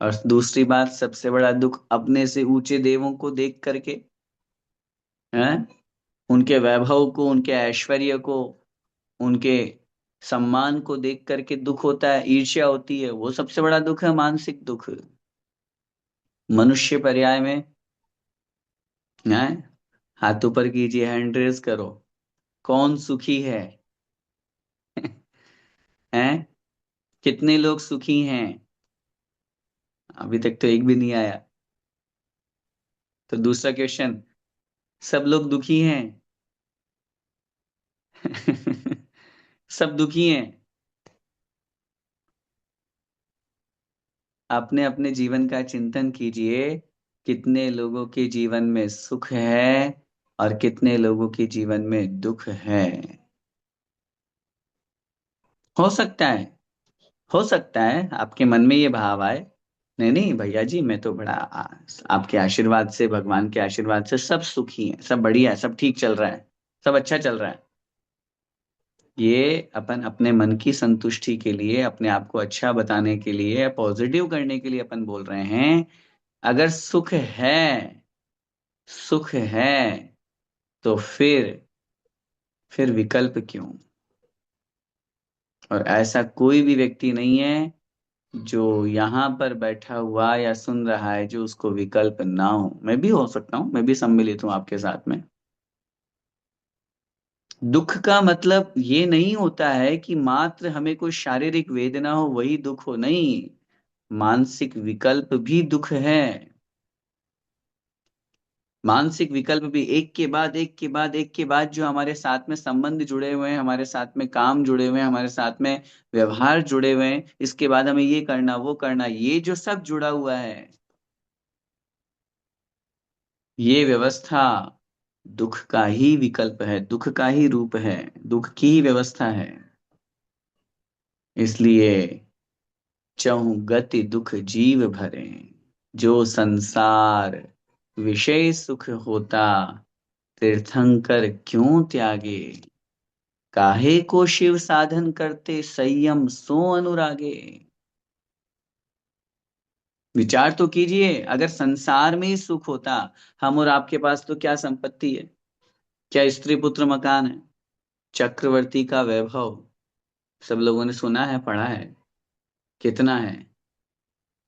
और दूसरी बात, सबसे बड़ा दुख अपने से ऊंचे देवों को देख करके, है, उनके वैभव को, उनके ऐश्वर्य को, उनके सम्मान को देख करके दुख होता है, ईर्ष्या होती है। वो सबसे बड़ा दुख है, मानसिक दुख। मनुष्य पर्याय में है, हाथ ऊपर कीजिए, हैंड रेज करो, कौन सुखी है? हैं? कितने लोग सुखी हैं? अभी तक तो एक भी नहीं आया। तो दूसरा क्वेश्चन, सब लोग दुखी हैं? सब दुखी हैं? अपने अपने जीवन का चिंतन कीजिए, कितने लोगों के जीवन में सुख है और कितने लोगों के जीवन में दुख है। हो सकता है, हो सकता है आपके मन में ये भाव आए, नहीं नहीं भैया जी, मैं तो बड़ा आपके आशीर्वाद से, भगवान के आशीर्वाद से सब सुखी है, सब बढ़िया है, सब ठीक चल रहा है, सब अच्छा चल रहा है। ये अपन अपने मन की संतुष्टि के लिए, अपने आप को अच्छा बताने के लिए, पॉजिटिव करने के लिए अपन बोल रहे हैं। अगर सुख है, सुख है, तो फिर विकल्प क्यों? और ऐसा कोई भी व्यक्ति नहीं है जो यहाँ पर बैठा हुआ या सुन रहा है जो उसको विकल्प ना हो। मैं भी हो सकता हूँ, मैं भी सम्मिलित हूँ आपके साथ में। दुख का मतलब ये नहीं होता है कि मात्र हमें कोई शारीरिक वेदना हो वही दुख हो, नहीं। मानसिक विकल्प भी दुख है। मानसिक विकल्प भी एक के बाद एक के बाद एक के बाद जो हमारे साथ में संबंध जुड़े हुए हैं, हमारे साथ में काम जुड़े हुए हैं, हमारे साथ में व्यवहार जुड़े हुए हैं, इसके बाद हमें ये करना वो करना, ये जो सब जुड़ा हुआ है, ये व्यवस्था दुख का ही विकल्प है, दुख का ही रूप है, दुख की ही व्यवस्था है। इसलिए चहु गति दुख जीव भरे, जो संसार विषय सुख होता, तीर्थंकर क्यों त्यागे, काहे को शिव साधन करते संयम सो अनुरागे। विचार तो कीजिए, अगर संसार में ही सुख होता, हम और आपके पास तो क्या संपत्ति है, क्या स्त्री पुत्र मकान है, चक्रवर्ती का वैभव सब लोगों ने सुना है पढ़ा है कितना है।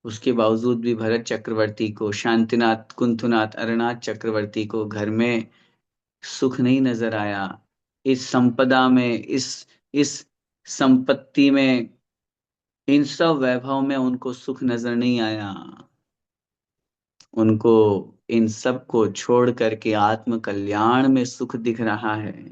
उसके बावजूद भी भरत चक्रवर्ती को, शांतिनाथ कुंथुनाथ अरनाथ चक्रवर्ती को घर में सुख नहीं नजर आया। इस संपदा में, इस संपत्ति में, इन सब वैभव में उनको सुख नजर नहीं आया। उनको इन सब को छोड़ करके आत्म कल्याण में सुख दिख रहा है।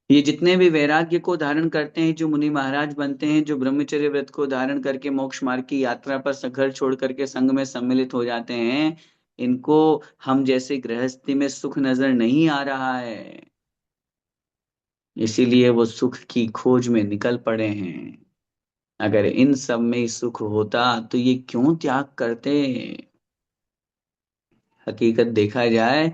ये जितने भी वैराग्य को धारण करते हैं, जो मुनि महाराज बनते हैं, जो ब्रह्मचर्य व्रत को धारण करके मोक्ष मार्ग की यात्रा पर घर छोड़ करके संघ में सम्मिलित हो जाते हैं, इनको हम जैसे गृहस्थी में सुख नजर नहीं आ रहा है। इसीलिए वो सुख की खोज में निकल पड़े हैं। अगर इन सब में ही सुख होता तो ये क्यों त्याग करते। हकीकत देखा जाए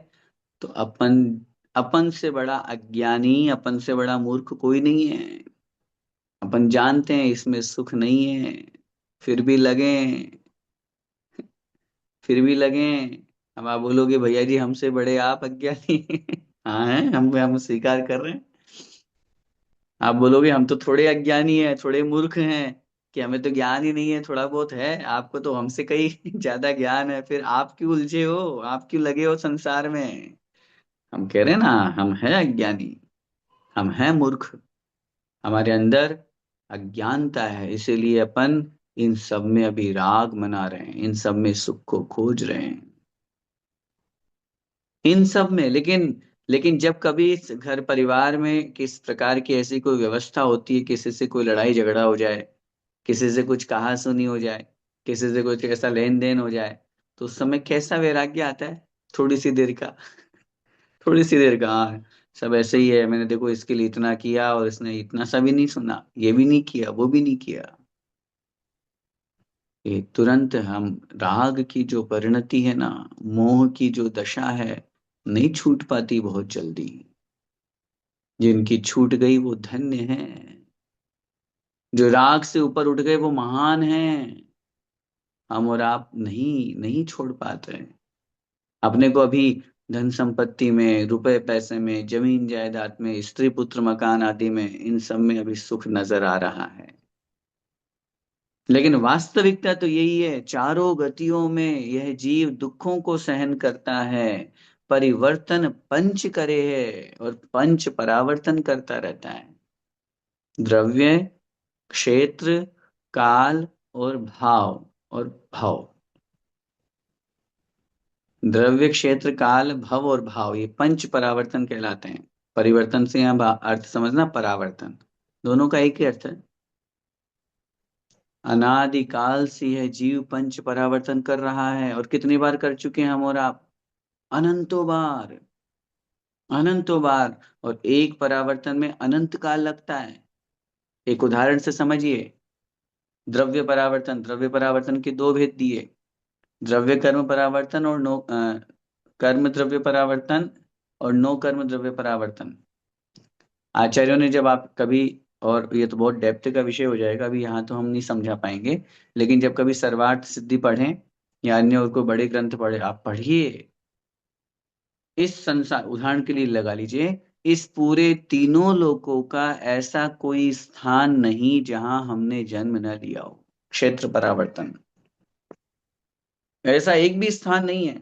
तो अपन अपन से बड़ा अज्ञानी, अपन से बड़ा मूर्ख कोई नहीं है। अपन जानते हैं इसमें सुख नहीं है, फिर भी लगे, फिर भी लगे। अब आप बोलोगे भैया जी हमसे बड़े आप अज्ञानी हाँ है, हम स्वीकार कर रहे हैं। आप बोलोगे हम तो थोड़े अज्ञानी हैं, थोड़े मूर्ख हैं, कि हमें तो ज्ञान ही नहीं है, थोड़ा बहुत है, आपको तो हमसे कहीं ज्यादा ज्ञान है, फिर आप क्यों उलझे हो, आप क्यों लगे हो संसार में। हम कह रहे हैं ना, हम हैं अज्ञानी, हम हैं मूर्ख, हमारे अंदर अज्ञानता है, इसीलिए अपन इन सब में अभी राग मना रहे हैं, इन सब में सुख को खोज रहे हैं, इन सब में। लेकिन जब कभी इस घर परिवार में किस प्रकार की ऐसी कोई व्यवस्था होती है, किसी से कोई लड़ाई झगड़ा हो जाए, किसी से कुछ कहा सुनी हो जाए, किसी से कुछ ऐसा लेन देन हो जाए, तो उस समय कैसा वैराग्य आता है, थोड़ी सी देर का, थोड़ी सी देर का, हाँ सब ऐसे ही है, मैंने देखो इसके लिए इतना किया और इसने इतना सा भी नहीं सुना, ये भी नहीं किया वो भी नहीं किया। ये तुरंत हम, राग की जो परिणति है ना, मोह की जो दशा है, नहीं छूट पाती बहुत जल्दी। जिनकी छूट गई वो धन्य है, जो राग से ऊपर उठ गए वो महान हैं। हम और आप नहीं नहीं छोड़ पाते हैं अपने को अभी। धन संपत्ति में, रुपए पैसे में, जमीन जायदाद में, स्त्री पुत्र मकान आदि में, इन सब में अभी सुख नजर आ रहा है। लेकिन वास्तविकता तो यही है, चारों गतियों में यह जीव दुखों को सहन करता है, परिवर्तन पंच करे है और पंच परावर्तन करता रहता है। द्रव्य, क्षेत्र, काल और भाव, और भाव, द्रव्य क्षेत्र काल भव और भाव, ये पंच परावर्तन कहलाते हैं। परिवर्तन से यहाँ अर्थ समझना, परावर्तन दोनों का एक ही अर्थ है। अनादिकाल से यह जीव पंच परावर्तन कर रहा है, और कितनी बार कर चुके हैं हम और आप, अनंतों बार, अनंतों बार। और एक परावर्तन में अनंत काल लगता है। एक उदाहरण से समझिए, द्रव्य परावर्तन के दो भेद दिए, द्रव्य कर्म परावर्तन और कर्म द्रव्य परावर्तन और नो कर्म द्रव्य परावर्तन। आचार्यों ने जब आप कभी, और ये तो बहुत डेप्थ का विषय हो जाएगा, अभी यहाँ तो हम नहीं समझा पाएंगे, लेकिन जब कभी सर्वार्थ सिद्धि पढ़ें या अन्य और कोई बड़े ग्रंथ पढ़े, आप पढ़िए। इस संसार, उदाहरण के लिए लगा लीजिए, इस पूरे तीनों लोकों का ऐसा कोई स्थान नहीं जहां हमने जन्म न लिया हो। क्षेत्र परावर्तन, ऐसा एक भी स्थान नहीं है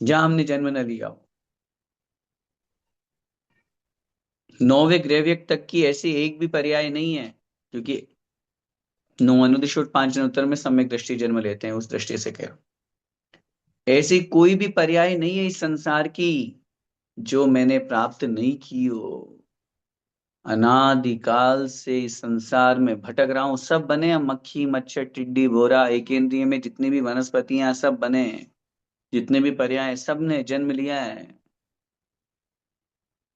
जहां हमने जन्म न लिया हो। नौवे ग्रहव्यक तक की ऐसी एक भी पर्याय नहीं है, क्योंकि नो अनुदिशुट पांच उत्तर में सम्यक दृष्टि जन्म लेते हैं, उस दृष्टि से कह, ऐसी कोई भी पर्याय नहीं है इस संसार की जो मैंने प्राप्त नहीं की हो। अनादिकाल से इस संसार में भटक रहा हूं, सब बने हैं, मक्खी मच्छर टिड्डी भोरा एक इंद्रिय में जितनी भी वनस्पतियां सब बने हैं, जितने भी पर्याय सब ने जन्म लिया है।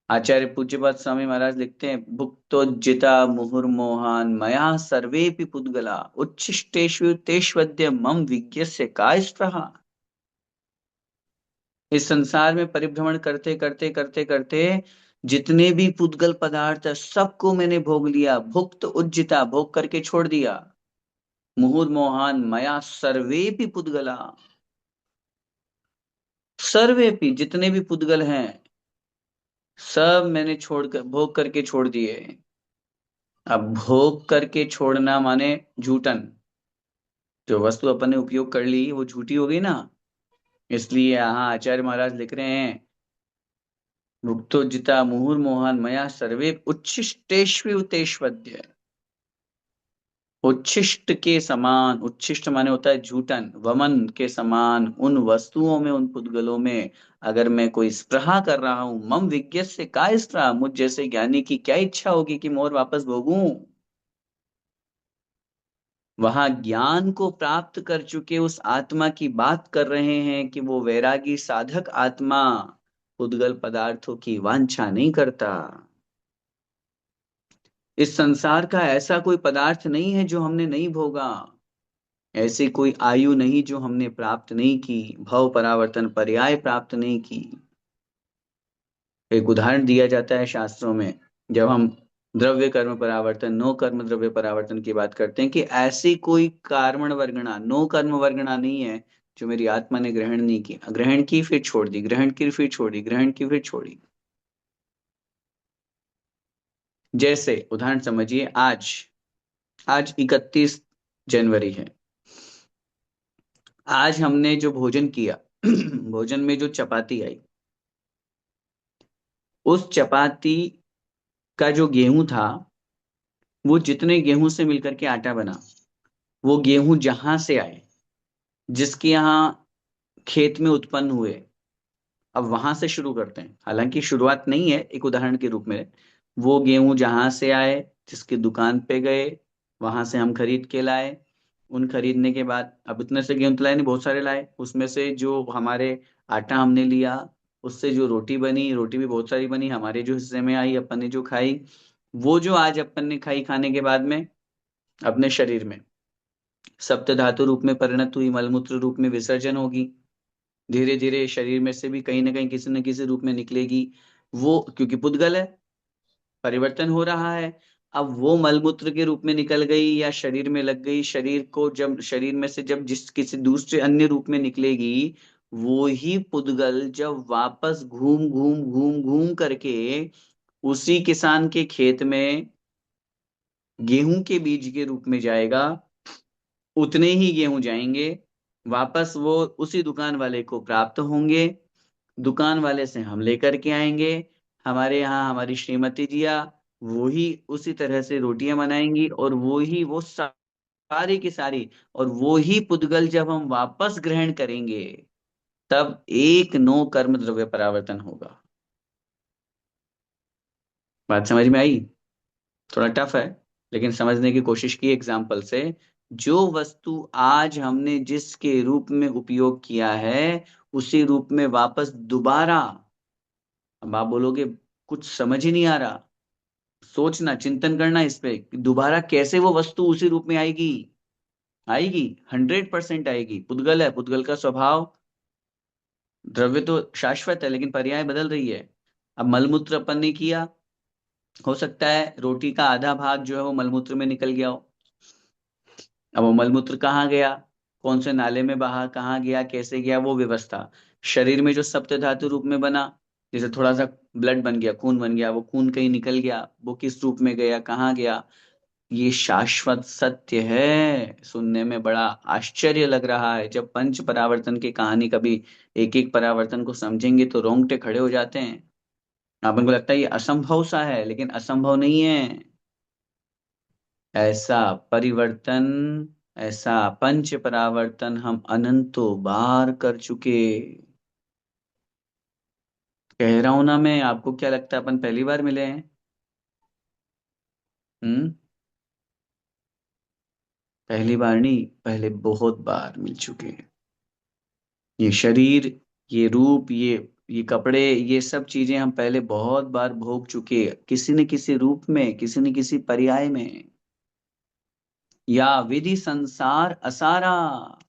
आचार्य पूज्यपाद स्वामी महाराज लिखते हैं, भुक्तोज्जिता मुहुर्मोहान मया सर्वेपि पुद्गला उच्छिष्टेषु तेष्वद्य मम विज्ञस्य का स्पृहा। इस संसार में परिभ्रमण करते करते करते करते जितने भी पुद्गल पदार्थ है, सबको मैंने भोग लिया, भुक्त उज्जिता भोग करके छोड़ दिया, मुहुर्मोहान मया सर्वेपि पुद्गला, सर्वेपि जितने भी पुद्गल हैं सब मैंने छोड़ कर भोग करके छोड़ दिए। अब भोग करके छोड़ना माने झूठन, जो वस्तु अपन ने उपयोग कर ली वो झूठी हो गई ना। इसलिए यहाँ आचार्य महाराज लिख रहे हैं, भुक्तोजिता मुहुर्मोहन मया सर्वे उच्छिष्टेष्वद्य, उच्छिष्ट के समान, उच्छिष्ट माने होता है झूठन, वमन के समान उन वस्तुओं में, उन पुद्गलों में अगर मैं कोई स्पृहा कर रहा हूं, मम विज्ञस्य का स्पृहा, मुझ जैसे ज्ञानी की क्या इच्छा होगी कि मैं और वापस भोगूं। वहां ज्ञान को प्राप्त कर चुके उस आत्मा की बात कर रहे हैं कि वो वैरागी साधक आत्मा पुद्गल पदार्थों की वांछा नहीं करता। इस संसार का ऐसा कोई पदार्थ नहीं है जो हमने नहीं भोगा, ऐसी कोई आयु नहीं जो हमने प्राप्त नहीं की, भव परावर्तन पर्याय प्राप्त नहीं की। एक उदाहरण दिया जाता है शास्त्रों में, जब हम द्रव्य कर्म परावर्तन, नो कर्म द्रव्य परावर्तन की बात करते हैं, कि ऐसी कोई कार्मण वर्गणा, नो कर्म वर्गणा नहीं है जो मेरी आत्मा ने ग्रहण नहीं की, ग्रहण की फिर छोड़ दी, ग्रहण की फिर छोड़ी, ग्रहण की फिर छोड़ी। जैसे उदाहरण समझिए, आज आज 31 जनवरी है। आज हमने जो भोजन किया भोजन में जो चपाती आई, उस चपाती का जो गेहूं था, वो जितने गेहूं से मिलकर के आटा बना, वो गेहूं जहां से आए, जिसके यहाँ खेत में उत्पन्न हुए, अब वहां से शुरू करते हैं, हालांकि शुरुआत नहीं है, एक उदाहरण के रूप में, वो गेहूं जहां से आए, जिसकी दुकान पे गए, वहां से हम खरीद के लाए। उन खरीदने के बाद अब इतने से गेहूं तो लाए नहीं, बहुत सारे लाए, उसमें से जो हमारे आटा हमने लिया, उससे जो रोटी बनी, रोटी भी बहुत सारी बनी, हमारे जो हिस्से में आई, अपन ने जो खाई, वो जो आज अपन ने खाई, खाने के बाद में अपने शरीर में सप्त धातु रूप में परिणत हुई, मलमूत्र रूप में विसर्जन होगी, धीरे धीरे शरीर में से भी कहीं ना कहीं किसी न किसी रूप में निकलेगी। वो क्योंकि पुद्गल है, परिवर्तन हो रहा है। अब वो मलमूत्र के रूप में निकल गई या शरीर में लग गई, शरीर को जब शरीर में से जब जिस किसी दूसरे अन्य रूप में निकलेगी, वो ही पुद्गल जब वापस घूम घूम घूम घूम करके उसी किसान के खेत में गेहूं के बीज के रूप में जाएगा, उतने ही गेहूं जाएंगे, वापस वो उसी दुकान वाले को प्राप्त होंगे, दुकान वाले से हम लेकर के आएंगे, हमारे यहाँ हमारी श्रीमती जिया वो ही उसी तरह से रोटियां बनाएंगी, और वो ही वो सारी की सारी, और वो ही पुद्गल जब हम वापस ग्रहण करेंगे, तब एक नो कर्म द्रव्य परावर्तन होगा। बात समझ में आई? थोड़ा टफ है, लेकिन समझने की कोशिश की एग्जाम्पल से। जो वस्तु आज हमने जिसके रूप में उपयोग किया है, उसी रूप में वापस दोबारा, अब आप बोलोगे कुछ समझ ही नहीं आ रहा, सोचना चिंतन करना इस पे कि दोबारा कैसे वो वस्तु उसी रूप में आएगी। आएगी, 100% आएगी, पुद्गल है, पुद्गल का स्वभाव, द्रव्य तो शाश्वत है लेकिन पर्याय बदल रही है। अब मलमूत्र अपन ने किया, हो सकता है रोटी का आधा भाग जो है वो मलमूत्र में निकल गया हो। अब वो मलमूत्र कहाँ गया, कौन से नाले में बहा, कहाँ गया, कैसे गया, वो व्यवस्था, शरीर में जो सप्त धातु रूप में बना, जैसे थोड़ा सा ब्लड बन गया, खून बन गया, वो खून कहीं निकल गया, वो किस रूप में गया, कहाँ गया, ये शाश्वत सत्य है। सुनने में बड़ा आश्चर्य लग रहा है। जब पंच परावर्तन की कहानी कभी एक एक परावर्तन को समझेंगे तो रोंगटे खड़े हो जाते हैं। अपन को लगता है ये असंभव सा है, लेकिन असंभव नहीं है। ऐसा परिवर्तन, ऐसा पंच परावर्तन हम अनंतों बार कर चुके। कह रहा हूं ना मैं, आपको क्या लगता है अपन पहली बार मिले हैं? हम्म। पहली बार नहीं, पहले बहुत बार मिल चुके हैं। ये शरीर, ये रूप, ये कपड़े, ये सब चीजें हम पहले बहुत बार भोग चुके हैं, किसी न किसी रूप में, किसी न किसी पर्याय में। या विधि संसार असारा।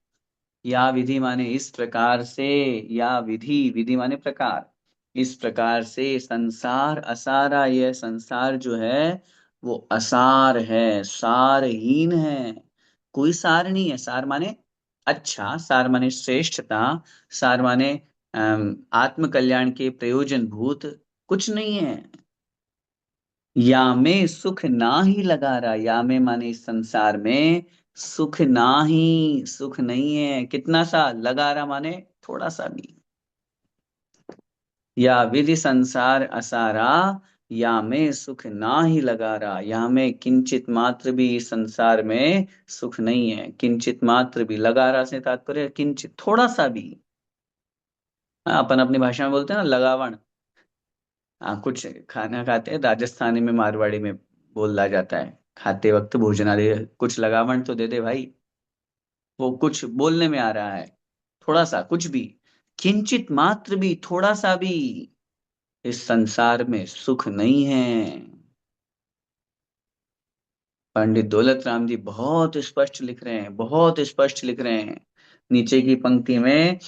या विधि माने इस प्रकार से, या विधि, विधि माने प्रकार, इस प्रकार से संसार असारा, यह संसार जो है वो असार है, सारहीन है। कोई सार नहीं है। सार माने अच्छा, सार माने श्रेष्ठता, सार माने आत्म कल्याण के प्रयोजन भूत, कुछ नहीं है। या में सुख ना ही लगा रहा, या में माने इस संसार में सुख ना ही, सुख नहीं है। कितना सा लगा रहा माने थोड़ा सा भी। या विधि संसार असारा, या में सुख ना ही लगा रहा, या में किंचित मात्र भी इस संसार में सुख नहीं है। किंचित मात्र भी, लगा रहा से तात्पर्य किंचित, थोड़ा सा भी। हाँ, अपन अपनी भाषा में बोलते हैं ना लगावण। हाँ, कुछ खाना खाते हैं राजस्थानी में, मारवाड़ी में बोला जाता है, खाते वक्त भोजनालय कुछ लगावण तो दे दे भाई। वो कुछ बोलने में आ रहा है, थोड़ा सा, कुछ भी, किंचित मात्र भी, थोड़ा सा भी इस संसार में सुख नहीं है। पंडित दौलत राम जी बहुत स्पष्ट लिख रहे हैं, बहुत स्पष्ट लिख रहे हैं नीचे की पंक्ति में।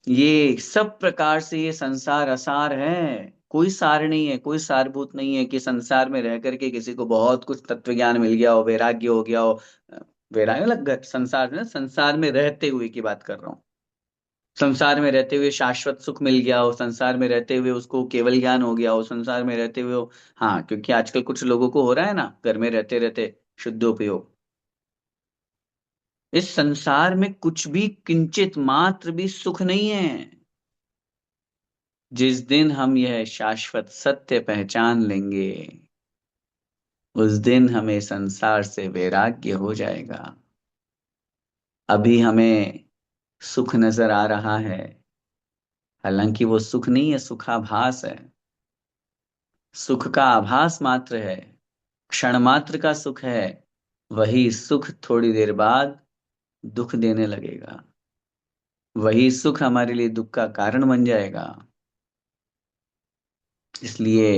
ये सब प्रकार से ये संसार असार है। कोई सार नहीं है, कोई सारभूत नहीं है कि संसार में रह करके किसी को बहुत कुछ तत्व ज्ञान मिल गया हो, वैराग्य हो गया हो। वैराग्य लग गया संसार में, संसार में रहते हुए की बात कर रहा हूँ। संसार में रहते हुए शाश्वत सुख मिल गया हो, संसार में रहते हुए उसको केवल ज्ञान हो गया हो, संसार में रहते हुए हो। हाँ, क्योंकि आजकल कुछ लोगों को हो रहा है ना, घर में रहते रहते शुद्ध उपयोग। इस संसार में कुछ भी किंचित मात्र भी सुख नहीं है। जिस दिन हम यह शाश्वत सत्य पहचान लेंगे, उस दिन हमें संसार से वैराग्य हो जाएगा। अभी हमें सुख नजर आ रहा है, हालांकि वो सुख नहीं है, सुखाभास है। सुख का आभास मात्र है, क्षण मात्र का सुख है। वही सुख थोड़ी देर बाद दुख देने लगेगा। वही सुख हमारे लिए दुख का कारण बन जाएगा। इसलिए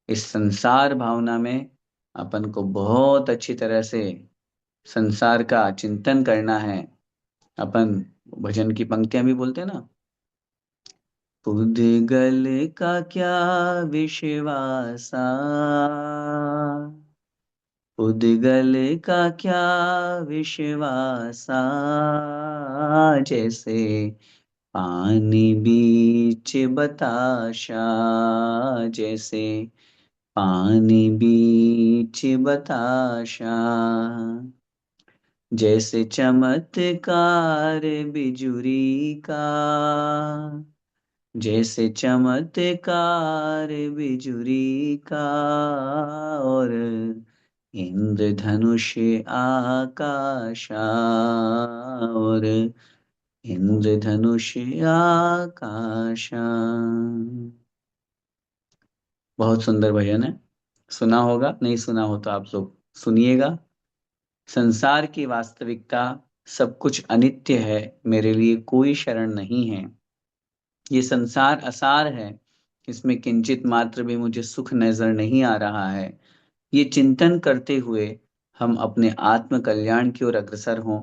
इस संसार भावना में अपन को बहुत अच्छी तरह से संसार का चिंतन करना है। अपन भजन की पंक्तियां भी बोलते हैं ना, पुद्गल का क्या विश्वासा, उद्गल का क्या विश्वासा, जैसे पानी बीच बताशा, जैसे पानी बीच बताशा, जैसे चमत्कार बिजुरी का, जैसे चमत्कार बिजुरी का, और इंद्रधनुष आकाशा, और इंद्रधनुष आकाशा। बहुत सुंदर भजन है। सुना होगा, नहीं सुना हो तो आप लोग सुनिएगा। संसार की वास्तविकता, सब कुछ अनित्य है, मेरे लिए कोई शरण नहीं है। ये संसार असार है, इसमें किंचित मात्र भी मुझे सुख नजर नहीं आ रहा है। ये चिंतन करते हुए हम अपने आत्म कल्याण की ओर अग्रसर हों,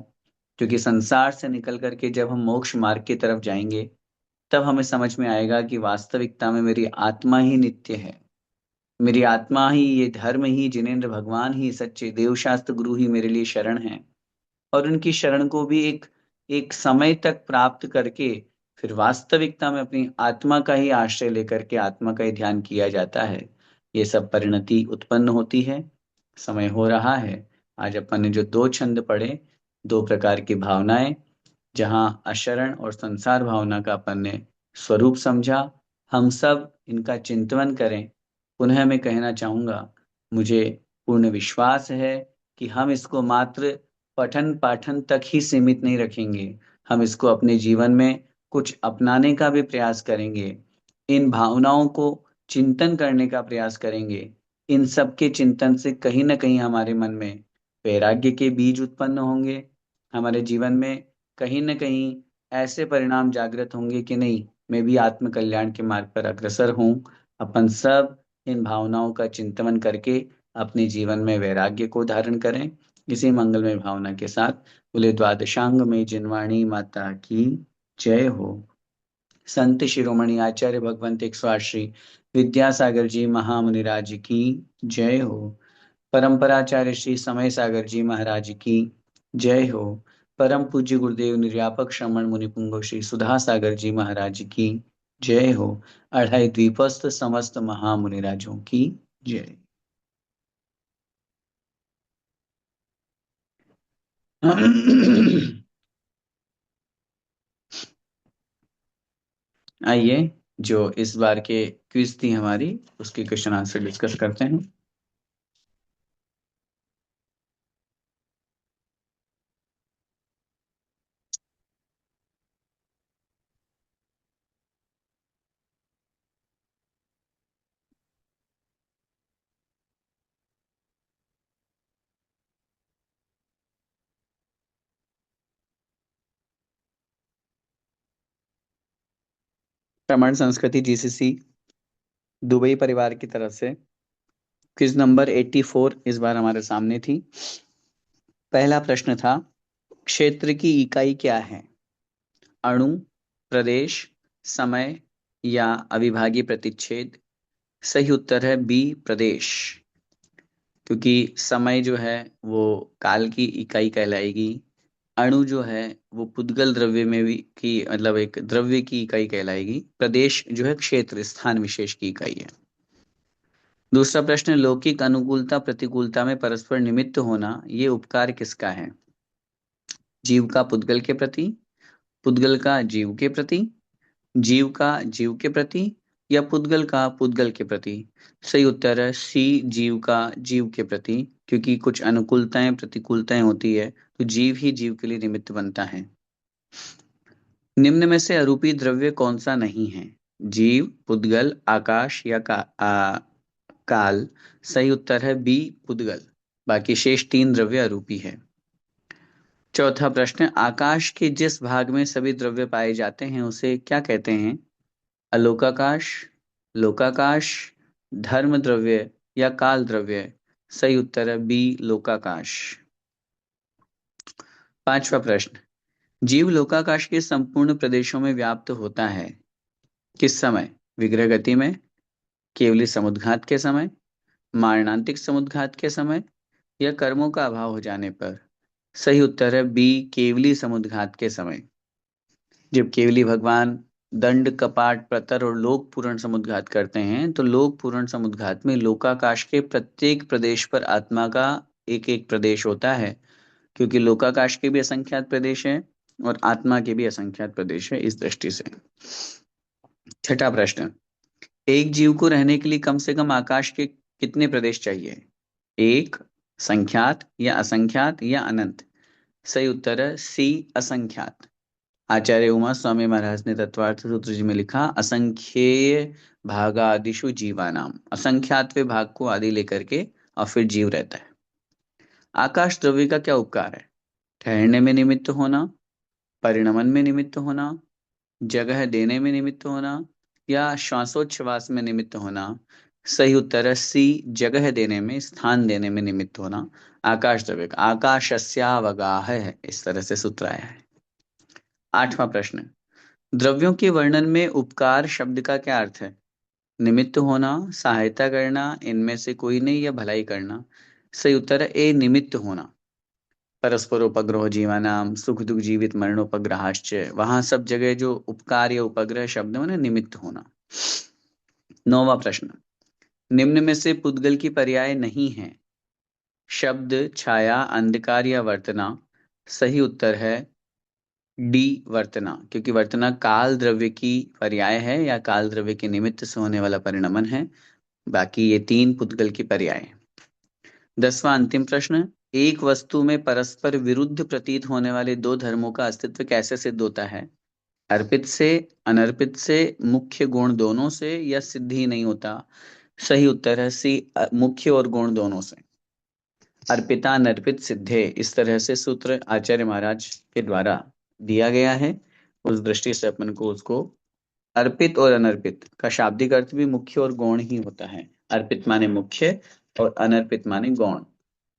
क्योंकि संसार से निकल करके जब हम मोक्ष मार्ग की तरफ जाएंगे, तब हमें समझ में आएगा कि वास्तविकता में मेरी आत्मा ही नित्य है। मेरी आत्मा ही, ये धर्म ही, जिनेंद्र भगवान ही, सच्चे देवशास्त्र गुरु ही मेरे लिए शरण है। और उनकी शरण को भी एक एक समय तक प्राप्त करके फिर वास्तविकता में अपनी आत्मा का ही आश्रय लेकर के आत्मा का ही ध्यान किया जाता है, ये सब परिणति उत्पन्न होती है। समय हो रहा है। आज अपन ने जो दो छंद पढ़े, दो प्रकार की भावनाएं, जहाँ अशरण और संसार भावना का अपन ने स्वरूप समझा, हम सब इनका चिंतन करें। पुनः मैं कहना चाहूंगा, मुझे पूर्ण विश्वास है कि हम इसको मात्र पठन पाठन तक ही सीमित नहीं रखेंगे, हम इसको अपने जीवन में कुछ अपनाने का भी प्रयास करेंगे, इन भावनाओं को चिंतन करने का प्रयास करेंगे। इन सब के चिंतन से कहीं ना कहीं हमारे मन में वैराग्य के बीज उत्पन्न होंगे, हमारे जीवन में कहीं न कहीं ऐसे परिणाम जागृत होंगे कि नहीं, मैं भी आत्म कल्याण के मार्ग पर अग्रसर हूँ। अपन सब इन भावनाओं का चिंतन करके अपने जीवन में वैराग्य को धारण करें। इसी मंगलमय भावना के साथ बोले द्वादशांग में जिनवाणी माता की जय हो। संत शिरोमणि आचार्य भगवंत 108 श्री विद्यासागर जी महामुनिराज की जय हो। परंपराचार्य श्री समय सागर जी महाराज की जय हो। परम पूज्य गुरुदेव निर्यापक श्रमण मुनि पुंगव श्री सुधा सागर जी महाराज की जय हो। अढ़ाई द्वीपस्थ समस्त महामुनिराजों की जय। आइए, जो इस बार के क्विज थी हमारी, उसकी क्वेश्चन आंसर डिस्कस करते हैं। प्रमाण संस्कृति जीसीसी दुबई परिवार की तरफ से क्विज नंबर 84 इस बार हमारे सामने थी। पहला प्रश्न था, क्षेत्र की इकाई क्या है? अणु, प्रदेश, समय या अविभाज्य प्रतिच्छेद? सही उत्तर है बी, प्रदेश। क्योंकि समय जो है वो काल की इकाई कहलाएगी, अणु जो है वो पुद्गल द्रव्य में भी की मतलब एक द्रव्य की इकाई कहलाएगी, प्रदेश जो है क्षेत्र स्थान विशेष की इकाई है। दूसरा प्रश्न, लौकिक अनुकूलता प्रतिकूलता में परस्पर निमित्त होना ये उपकार किसका है? जीव का पुद्गल के प्रति, पुद्गल का जीव के प्रति, जीव का जीव के प्रति, या पुद्गल का पुद्गल के प्रति? सही उत्तर है सी, जीव का जीव के प्रति। क्योंकि कुछ अनुकूलताएं प्रतिकूलताएं होती है, तो जीव ही जीव के लिए निमित्त बनता है। निम्न में से अरूपी द्रव्य कौन सा नहीं है? जीव, पुद्गल, आकाश या काल? सही उत्तर है बी, पुद्गल। बाकी शेष तीन द्रव्य अरूपी है। चौथा प्रश्न, आकाश के जिस भाग में सभी द्रव्य पाए जाते हैं उसे क्या कहते हैं? अलोकाकाश, लोकाकाश, धर्म द्रव्य या काल द्रव्य? सही उत्तर है बी, लोकाकाश। पांचवा प्रश्न, जीव लोकाकाश के संपूर्ण प्रदेशों में व्याप्त होता है किस समय? विग्रह गति में, केवली समुद्घात के समय, मारणांतिक समुद्घात के समय, या कर्मों का अभाव हो जाने पर? सही उत्तर है बी, केवली समुद्घात के समय। जब केवली भगवान दंड, कपाट, प्रतर और लोक पूर्ण समुद्घात करते हैं, तो लोक पूर्ण समुद्घात में लोकाकाश के प्रत्येक प्रदेश पर आत्मा का एक एक प्रदेश होता है, क्योंकि लोकाकाश के भी असंख्यात प्रदेश हैं और आत्मा के भी असंख्यात प्रदेश है इस दृष्टि से। छठा प्रश्न, एक जीव को रहने के लिए कम से कम आकाश के कितने प्रदेश चाहिए? एक, संख्यात या असंख्यात या अनंत? सही उत्तर है सी, असंख्यात। आचार्य उमा स्वामी महाराज ने तत्वार्थ सूत्र जी में लिखा, असंख्येय भागादिषु जीवानाम, असंख्यातवे भाग को आदि लेकर के और फिर जीव रहता है। आकाश द्रव्य का क्या उपकार है? ठहरने में निमित्त होना, परिणमन में निमित्त होना, जगह देने में निमित्त होना, या श्वासोच्छ्वास में निमित्त होना? सही उत्तर है सी, जगह देने में, स्थान देने में निमित्त होना। आकाश द्रव्य का आकाशस्यावगाह है, इस तरह से सूत्र आया है। आठवां प्रश्न, द्रव्यों के वर्णन में उपकार शब्द का क्या अर्थ है? निमित्त होना, सहायता करना, इनमें से कोई नहीं, या भलाई करना? सही उत्तर है ए, निमित्त होना। परस्परोपग्रह जीवानाम सुख दुख जीवित मरणोपग्रहाश्च, वहां सब जगह जो उपकार या उपग्रह शब्द है ना, निमित्त होना। 9वां प्रश्न, निम्न में से पुद्गल की पर्याय नहीं है। शब्द, छाया, अंधकार या वर्तना। सही उत्तर है डी, वर्तना, क्योंकि वर्तना काल द्रव्य की पर्याय है या काल द्रव्य के निमित्त से होने वाला परिणमन है। बाकी ये तीन पुद्गल की पर्याय हैं। 10वां अंतिम प्रश्न, एक वस्तु में परस्पर विरुद्ध प्रतीत होने वाले दो धर्मों का अस्तित्व कैसे सिद्ध होता है? अर्पित से, अनर्पित से, मुख्य गुण दोनों से, या सिद्ध ही नहीं होता? सही उत्तर है सी, मुख्य और गुण दोनों से। अर्पिता नर्पित सिद्धे, इस तरह से सूत्र आचार्य महाराज के द्वारा दिया गया है। उस दृष्टि से अपन को उसको, अर्पित और अनर्पित का शाब्दिक अर्थ भी मुख्य और गौण ही होता है। अर्पित माने मुख्य और अनर्पित माने गौण।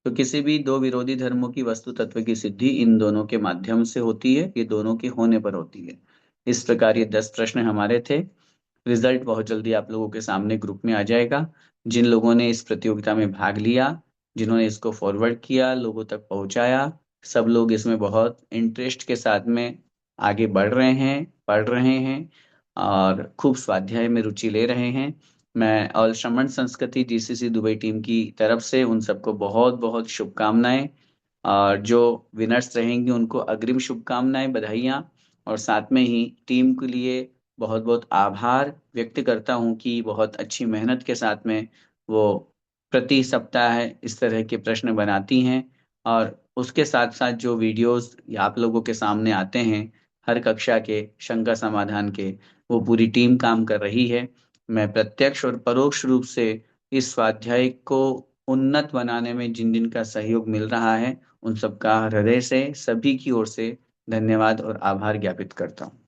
तो किसी भी दो विरोधी धर्मों की वस्तु तत्व की सिद्धि इन दोनों के माध्यम से होती है, ये दोनों के होने पर होती है। इस प्रकार ये 10 प्रश्न हमारे थे। रिजल्ट बहुत जल्दी आप लोगों के सामने ग्रुप में आ जाएगा। जिन लोगों ने इस प्रतियोगिता में भाग लिया, जिन्होंने इसको फॉरवर्ड किया, लोगों तक पहुंचाया, सब लोग इसमें बहुत इंटरेस्ट के साथ में आगे बढ़ रहे हैं, पढ़ रहे हैं और खूब स्वाध्याय में रुचि ले रहे हैं। मैं ऑल श्रमण संस्कृति जीसीसी दुबई टीम की तरफ से उन सबको बहुत बहुत शुभकामनाएं, और जो विनर्स रहेंगे उनको अग्रिम शुभकामनाएं, बधाइयाँ। और साथ में ही टीम के लिए बहुत बहुत आभार व्यक्त करता हूँ कि बहुत अच्छी मेहनत के साथ में वो प्रति सप्ताह इस तरह के प्रश्न बनाती हैं, और उसके साथ साथ जो वीडियोस आप लोगों के सामने आते हैं हर कक्षा के शंका समाधान के, वो पूरी टीम काम कर रही है। मैं प्रत्यक्ष और परोक्ष रूप से इस स्वाध्याय को उन्नत बनाने में जिन जिन का सहयोग मिल रहा है, उन सबका हृदय से, सभी की ओर से धन्यवाद और आभार ज्ञापित करता हूँ।